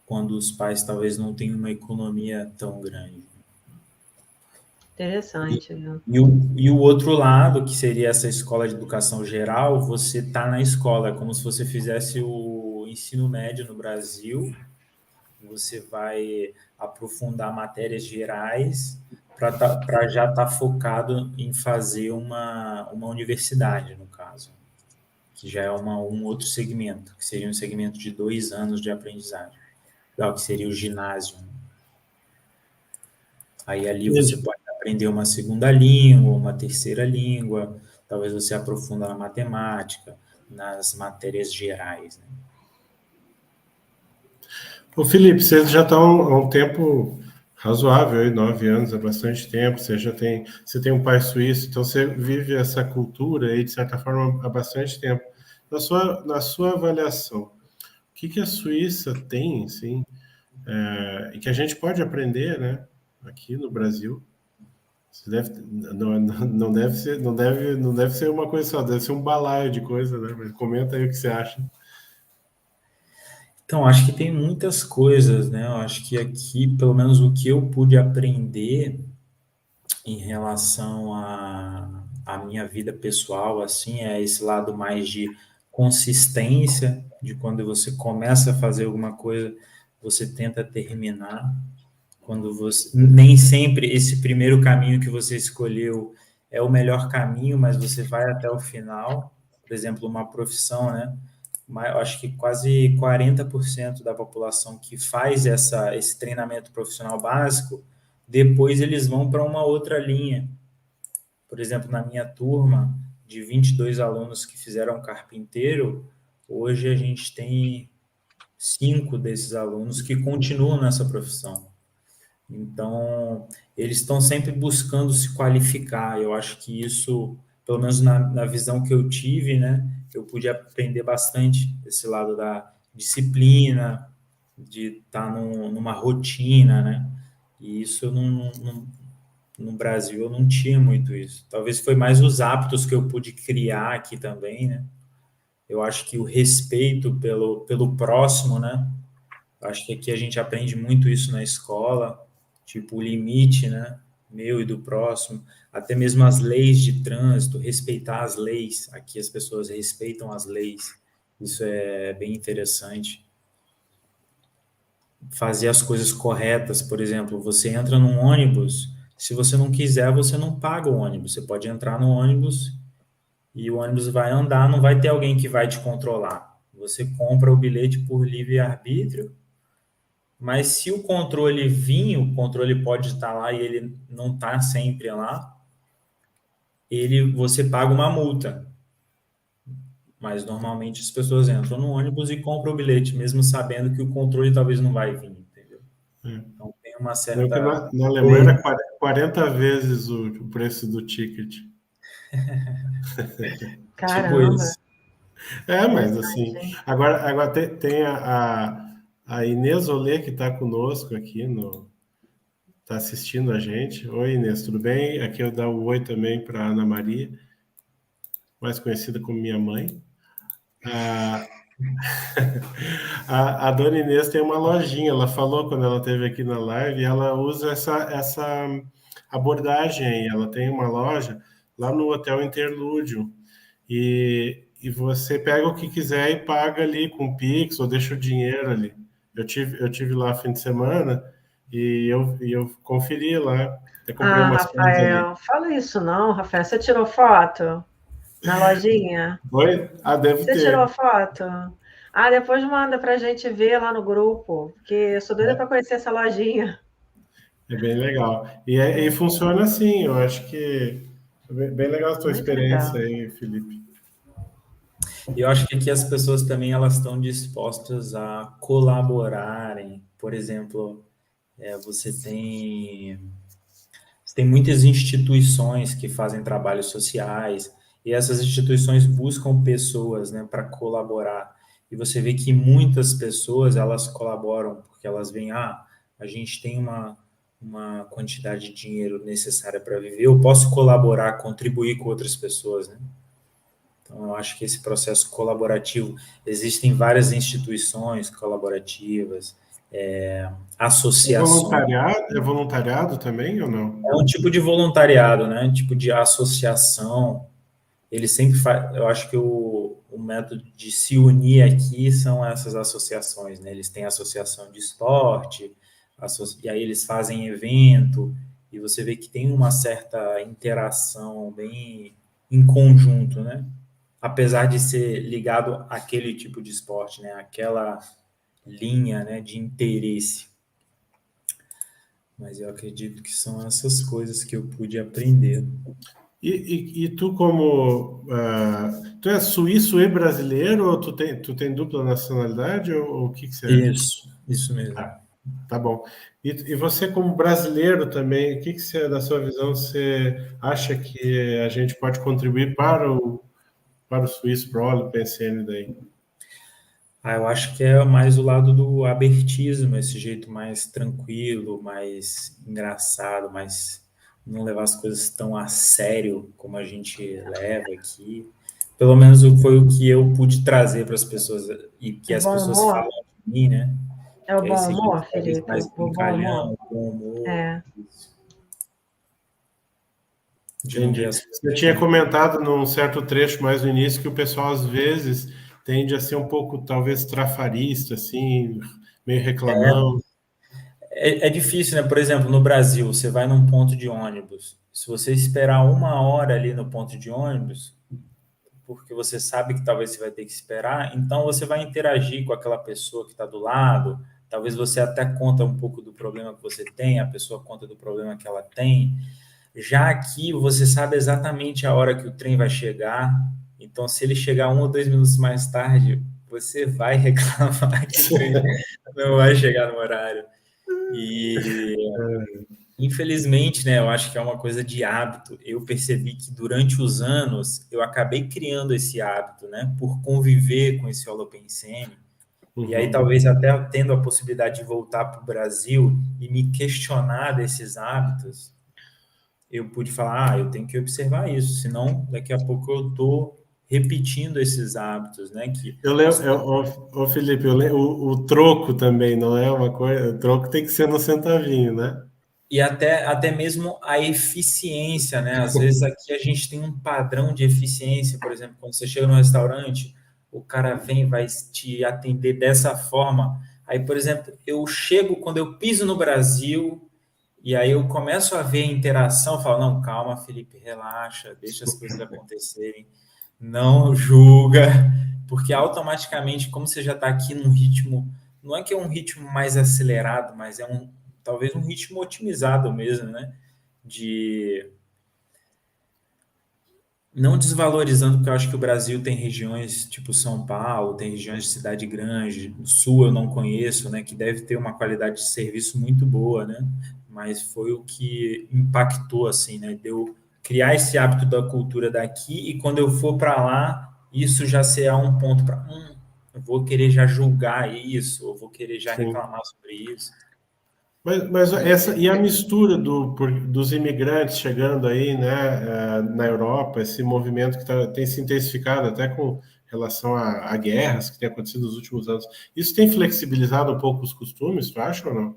quando os pais talvez não tenham uma economia tão grande. Interessante, viu? E o outro lado, que seria essa escola de educação geral, você está na escola, é como se você fizesse o ensino médio no Brasil, você vai aprofundar matérias gerais para já estar focado em fazer uma universidade, no caso, que já é um outro segmento, que seria um segmento de 2 anos de aprendizagem, que seria o ginásio. Aí ali você pode aprender uma segunda língua, uma terceira língua, talvez você aprofunda na matemática, nas matérias gerais, né? Ô, Felipe, você já está há um tempo razoável, aí, 9 anos, é bastante tempo. Você tem um pai suíço, então você vive essa cultura aí, de certa forma, há bastante tempo. Na sua avaliação, o que a Suíça tem, assim, e que a gente pode aprender, né, aqui no Brasil? Não deve ser uma coisa só, deve ser um balaio de coisa, né? Mas comenta aí o que você acha. Então, acho que tem muitas coisas, né? Eu acho que aqui, pelo menos o que eu pude aprender em relação à minha vida pessoal, assim, é esse lado mais de consistência, de quando você começa a fazer alguma coisa, você tenta terminar. Quando você nem sempre esse primeiro caminho que você escolheu é o melhor caminho, mas você vai até o final. Por exemplo, uma profissão, né? Eu acho que quase 40% da população que faz esse treinamento profissional básico, depois eles vão para uma outra linha. Por exemplo, na minha turma, de 22 alunos que fizeram carpinteiro, hoje a gente tem 5 desses alunos que continuam nessa profissão. Então, eles estão sempre buscando se qualificar. Eu acho que isso, pelo menos na visão que eu tive, né, eu pude aprender bastante esse lado da disciplina, de estar numa rotina, né? E isso eu no Brasil eu não tinha muito isso. Talvez foi mais os hábitos que eu pude criar aqui também, né? Eu acho que o respeito pelo próximo, né? Acho que aqui a gente aprende muito isso na escola, tipo o limite, né? Meu e do próximo, até mesmo as leis de trânsito, respeitar as leis. Aqui as pessoas respeitam as leis. Isso é bem interessante. Fazer as coisas corretas, por exemplo, você entra num ônibus, se você não quiser, você não paga o ônibus. Você pode entrar no ônibus e o ônibus vai andar, não vai ter alguém que vai te controlar. Você compra o bilhete por livre-arbítrio. Mas se o controle vir, o controle pode estar lá e ele não está sempre lá, você paga uma multa. Mas normalmente as pessoas entram no ônibus e compram o bilhete, mesmo sabendo que o controle talvez não vai vir, entendeu? Então tem uma certa. Na Alemanha era 40 vezes o preço do ticket. Tipo Caramba, isso. Mas assim, agora tem a Inês Olê que está conosco aqui, está assistindo a gente. Oi, Inês, tudo bem? Aqui eu dou um oi também para Ana Maria, mais conhecida como minha mãe. A dona Inês tem uma lojinha, ela falou quando ela esteve aqui na live, ela usa essa abordagem aí. Ela tem uma loja lá no Hotel Interlúdio e você pega o que quiser e paga ali com Pix ou deixa o dinheiro ali. Eu tive lá fim de semana e eu conferi lá, até comprei umas coisas ali. Rafael, fala isso não, Rafael. Você tirou foto na lojinha? Oi? Ah, deve Você tirou ter. a foto? Depois manda pra gente ver lá no grupo, porque eu sou doida para conhecer essa lojinha. É bem legal. E funciona assim, eu acho que é bem legal a tua Muito experiência legal. aí, Felipe. E eu acho que aqui as pessoas também elas estão dispostas a colaborarem. Por exemplo, você tem muitas instituições que fazem trabalhos sociais e essas instituições buscam pessoas, né, para colaborar. E você vê que muitas pessoas elas colaboram porque elas veem, a gente tem uma quantidade de dinheiro necessária para viver, eu posso colaborar, contribuir com outras pessoas, né? Então, eu acho que esse processo colaborativo, existem várias instituições colaborativas, associações. É voluntariado também ou não? É um tipo de voluntariado, né? Um tipo de associação. Ele sempre faz. Eu acho que o método de se unir aqui são essas associações, né? Eles têm associação de esporte, e aí eles fazem evento, e você vê que tem uma certa interação bem em conjunto, né? Apesar de ser ligado àquele tipo de esporte, né? Aquela linha, né, de interesse. Mas eu acredito que são essas coisas que eu pude aprender. E tu tu é suíço e brasileiro ou tu tem dupla nacionalidade ou o que você é? Isso mesmo. Tá bom. E você como brasileiro também, o que você, da sua visão, você acha que a gente pode contribuir para o Swiss Pro, PSN daí? Eu acho que é mais o lado do abertismo, esse jeito mais tranquilo, mais engraçado, mais não levar as coisas tão a sério como a gente leva aqui. Pelo menos foi o que eu pude trazer para as pessoas e que as Bom pessoas humor? falam de mim, né? É o Que é bom esse jeito humor, talvez Felipe? mais O bom humor? brincalhão, bom humor. Isso. De não ver Entendi. as coisas Eu tinha tão... comentado num certo trecho mais no início que o pessoal às vezes tende a ser um pouco, talvez, trafarista, assim, meio reclamão. É difícil, né? Por exemplo, no Brasil, você vai num ponto de ônibus. Se você esperar 1 hora ali no ponto de ônibus, porque você sabe que talvez você vai ter que esperar, então você vai interagir com aquela pessoa que está do lado. Talvez você até conta um pouco do problema que você tem, a pessoa conta do problema que ela tem. Já aqui, você sabe exatamente a hora que o trem vai chegar. Então, se ele chegar 1 ou 2 minutos mais tarde, você vai reclamar que o trem não vai chegar no horário. E, infelizmente, né, eu acho que é uma coisa de hábito. Eu percebi que durante os anos eu acabei criando esse hábito, né, por conviver com esse Holopensene. E aí, talvez até tendo a possibilidade de voltar para o Brasil e me questionar desses hábitos, eu pude falar, eu tenho que observar isso, senão daqui a pouco eu estou repetindo esses hábitos, né? Que Eu lembro, ô Felipe, o troco também não é uma coisa. O troco tem que ser no centavinho, né? E até mesmo a eficiência, né? Às vezes aqui a gente tem um padrão de eficiência, por exemplo, quando você chega no restaurante, o cara vem, vai te atender dessa forma. Aí, por exemplo, eu chego, quando eu piso no Brasil, e aí eu começo a ver a interação, falo, não, calma, Felipe, relaxa, deixa as coisas acontecerem, não julga, porque automaticamente, como você já está aqui num ritmo, não é que é um ritmo mais acelerado, mas é talvez um ritmo otimizado mesmo, né? De não desvalorizando, porque eu acho que o Brasil tem regiões tipo São Paulo, tem regiões de cidade grande, no sul eu não conheço, né? Que deve ter uma qualidade de serviço muito boa, né? Mas foi o que impactou, assim, né? Deu criar esse hábito da cultura daqui e quando eu for para lá, isso já será um ponto para eu vou querer já julgar isso, ou vou querer já Sim. reclamar sobre isso. Mas e a mistura dos imigrantes chegando aí, né, na Europa, esse movimento que tem se intensificado até com relação a guerras que tem acontecido nos últimos anos. Isso tem flexibilizado um pouco os costumes, tu acha ou não?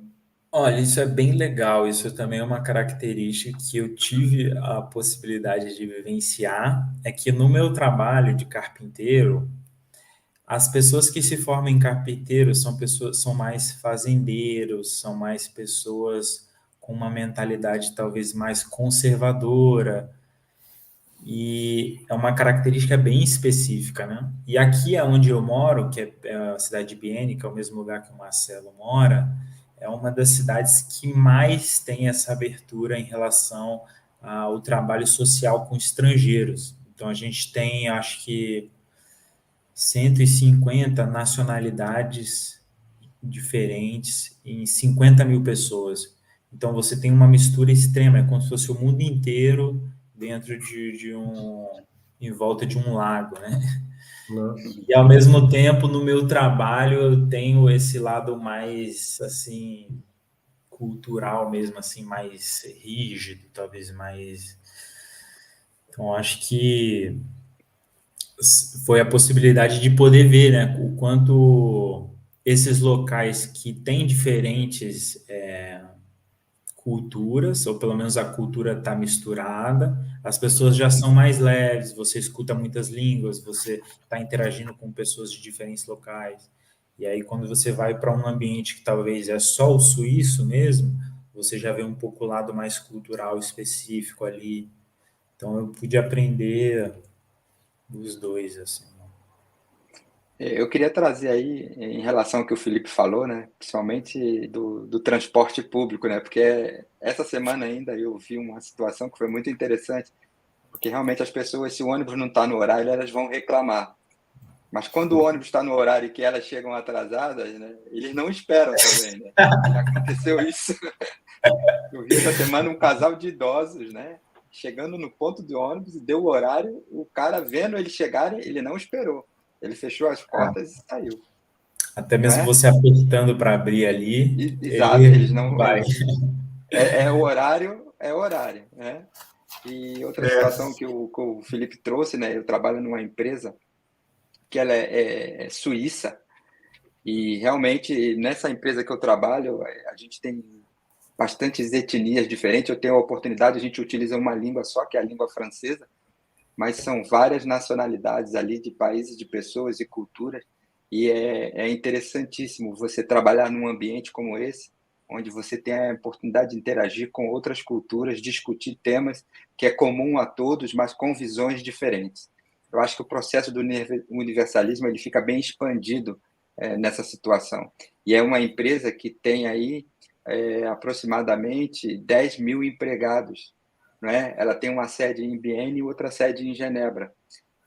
Olha, isso é bem legal. Isso também é uma característica que eu tive a possibilidade de vivenciar. É que no meu trabalho de carpinteiro, as pessoas que se formam em carpinteiro são mais fazendeiros, são mais pessoas com uma mentalidade talvez mais conservadora, e é uma característica bem específica, né? E aqui é onde eu moro, que é a cidade de Bienne, que é o mesmo lugar que o Marcelo mora, é uma das cidades que mais tem essa abertura em relação ao trabalho social com estrangeiros. Então a gente tem, acho que 150 nacionalidades diferentes em 50 mil pessoas. Então você tem uma mistura extrema, é como se fosse o mundo inteiro dentro em volta de um lago, né? Nossa. E ao mesmo tempo, no meu trabalho, eu tenho esse lado mais, assim, cultural mesmo, assim, mais rígido, talvez mais... Então, acho que foi a possibilidade de poder ver, né, o quanto esses locais que têm diferentes culturas, ou pelo menos a cultura está misturada, as pessoas já são mais leves, você escuta muitas línguas, você está interagindo com pessoas de diferentes locais. E aí, quando você vai para um ambiente que talvez é só o suíço mesmo, você já vê um pouco o lado mais cultural específico ali. Então, eu pude aprender dos dois, assim. Eu queria trazer aí, em relação ao que o Felipe falou, né, principalmente do transporte público, né, porque essa semana ainda eu vi uma situação que foi muito interessante, porque realmente as pessoas, se o ônibus não está no horário, elas vão reclamar. Mas quando o ônibus está no horário e que elas chegam atrasadas, né, eles não esperam também, né? Já aconteceu isso. Eu vi essa semana um casal de idosos, né, chegando no ponto do ônibus e deu o horário, o cara vendo eles chegarem, ele não esperou. Ele fechou as portas e saiu. Até Não mesmo é? você apertando para abrir ali, Exato, ele eles não. vai. É horário, né? E outra situação que o Felipe trouxe, né? Eu trabalho numa empresa que ela é suíça, e realmente nessa empresa que eu trabalho, a gente tem bastantes etnias diferentes. Eu tenho a oportunidade, a gente utiliza uma língua só, que é a língua francesa, mas são várias nacionalidades ali, de países, de pessoas e culturas, e é interessantíssimo você trabalhar num ambiente como esse, onde você tem a oportunidade de interagir com outras culturas, discutir temas que é comum a todos, mas com visões diferentes. Eu acho que o processo do universalismo ele fica bem expandido nessa situação. E é uma empresa que tem aí aproximadamente 10 mil empregados, né? Ela tem uma sede em Bienne e outra sede em Genebra.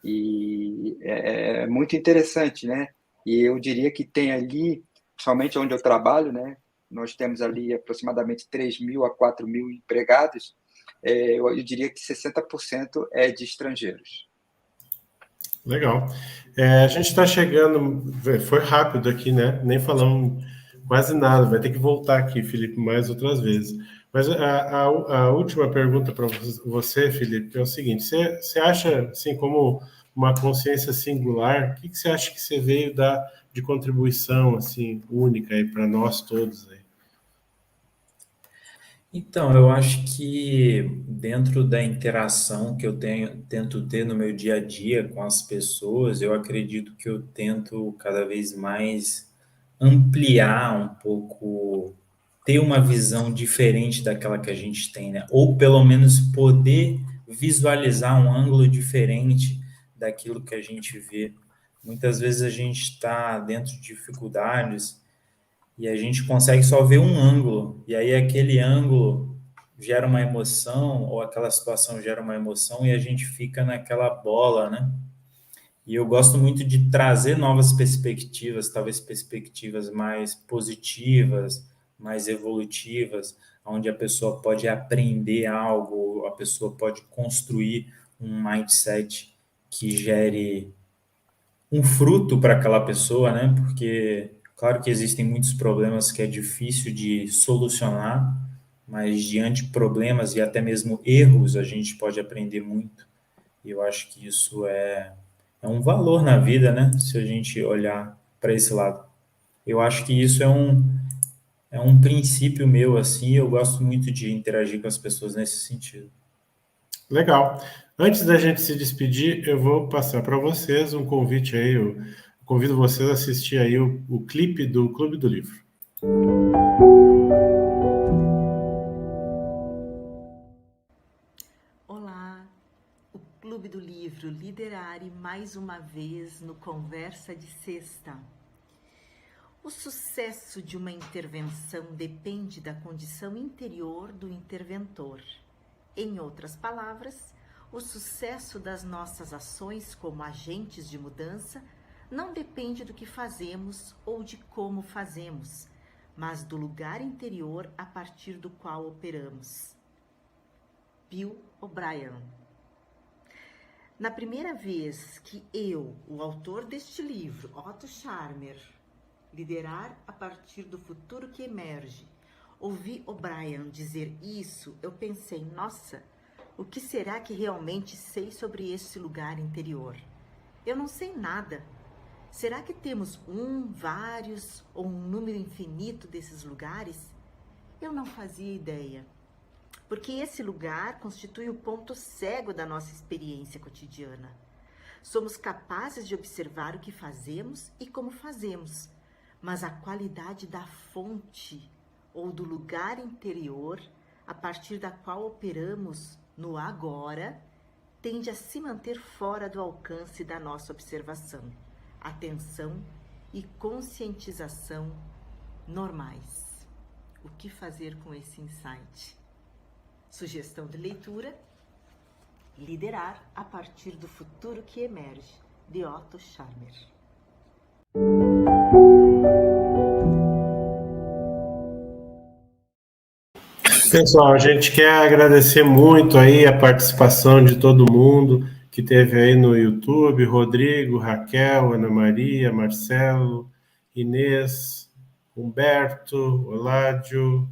E é muito interessante, né? E eu diria que tem ali, somente onde eu trabalho, né? Nós temos ali aproximadamente 3 mil a 4 mil empregados. Eu diria que 60% é de estrangeiros. Legal. A gente está chegando, foi rápido aqui, né? Nem falamos quase nada. Vai ter que voltar aqui, Felipe, mais outras vezes. Mas a última pergunta para você, Felipe, é o seguinte: você acha, assim, como uma consciência singular, o que você acha que você veio dar de contribuição, assim, única aí para nós todos aí? Então, eu acho que dentro da interação que eu tento ter no meu dia a dia com as pessoas, eu acredito que eu tento cada vez mais ampliar um pouco, ter uma visão diferente daquela que a gente tem, né? Ou pelo menos poder visualizar um ângulo diferente daquilo que a gente vê. Muitas vezes a gente está dentro de dificuldades e a gente consegue só ver um ângulo, e aí aquele ângulo gera uma emoção, ou aquela situação gera uma emoção, e a gente fica naquela bola, né? E eu gosto muito de trazer novas perspectivas, talvez perspectivas mais positivas, mais evolutivas, onde a pessoa pode aprender algo, a pessoa pode construir um mindset que gere um fruto para aquela pessoa, né? Porque, claro que existem muitos problemas que é difícil de solucionar, mas diante de problemas e até mesmo erros, a gente pode aprender muito. E eu acho que isso é um valor na vida, né? Se a gente olhar para esse lado. Eu acho que isso é um princípio meu, assim, eu gosto muito de interagir com as pessoas nesse sentido. Legal. Antes da gente se despedir, eu vou passar para vocês um convite aí. Eu convido vocês a assistir aí o clipe do Clube do Livro. Olá, o Clube do Livro Liderare mais uma vez no Conversa de Sexta. O sucesso de uma intervenção depende da condição interior do interventor. Em outras palavras, o sucesso das nossas ações como agentes de mudança não depende do que fazemos ou de como fazemos, mas do lugar interior a partir do qual operamos. Bill O'Brien. Na primeira vez que eu, o autor deste livro, Otto Scharmer, Liderar a partir do futuro que emerge, ouvi O'Brien dizer isso, eu pensei, nossa, o que será que realmente sei sobre esse lugar interior? Eu não sei nada. Será que temos vários ou um número infinito desses lugares? Eu não fazia ideia. Porque esse lugar constitui o ponto cego da nossa experiência cotidiana. Somos capazes de observar o que fazemos e como fazemos, mas a qualidade da fonte ou do lugar interior a partir da qual operamos no agora tende a se manter fora do alcance da nossa observação, atenção e conscientização normais. O que fazer com esse insight? Sugestão de leitura: Liderar a partir do futuro que emerge, de Otto Scharmer. Pessoal, a gente quer agradecer muito aí a participação de todo mundo que teve aí no YouTube, Rodrigo, Raquel, Ana Maria, Marcelo, Inês, Humberto, Oládio.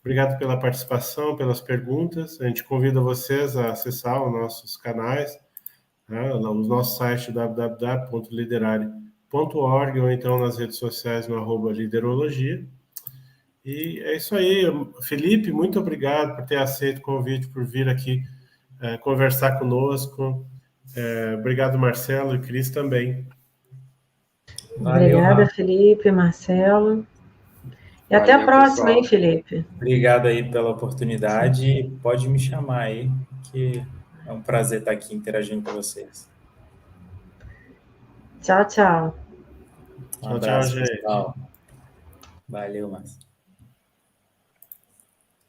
Obrigado pela participação, pelas perguntas. A gente convida vocês a acessar os nossos canais, né, o nosso site www.liderare.org ou então nas redes sociais no @liderologia. E é isso aí. Felipe, muito obrigado por ter aceito o convite, por vir aqui conversar conosco. Obrigado, Marcelo e Cris também. Valeu, Obrigada, Rafa. Felipe, Marcelo. E até a Valeu, próxima, pessoal. hein, Felipe? Obrigado aí pela oportunidade. Pode me chamar aí, que é um prazer estar aqui interagindo com vocês. Tchau, tchau. Um Tchau, abraço, gente. pessoal. Valeu, Márcio.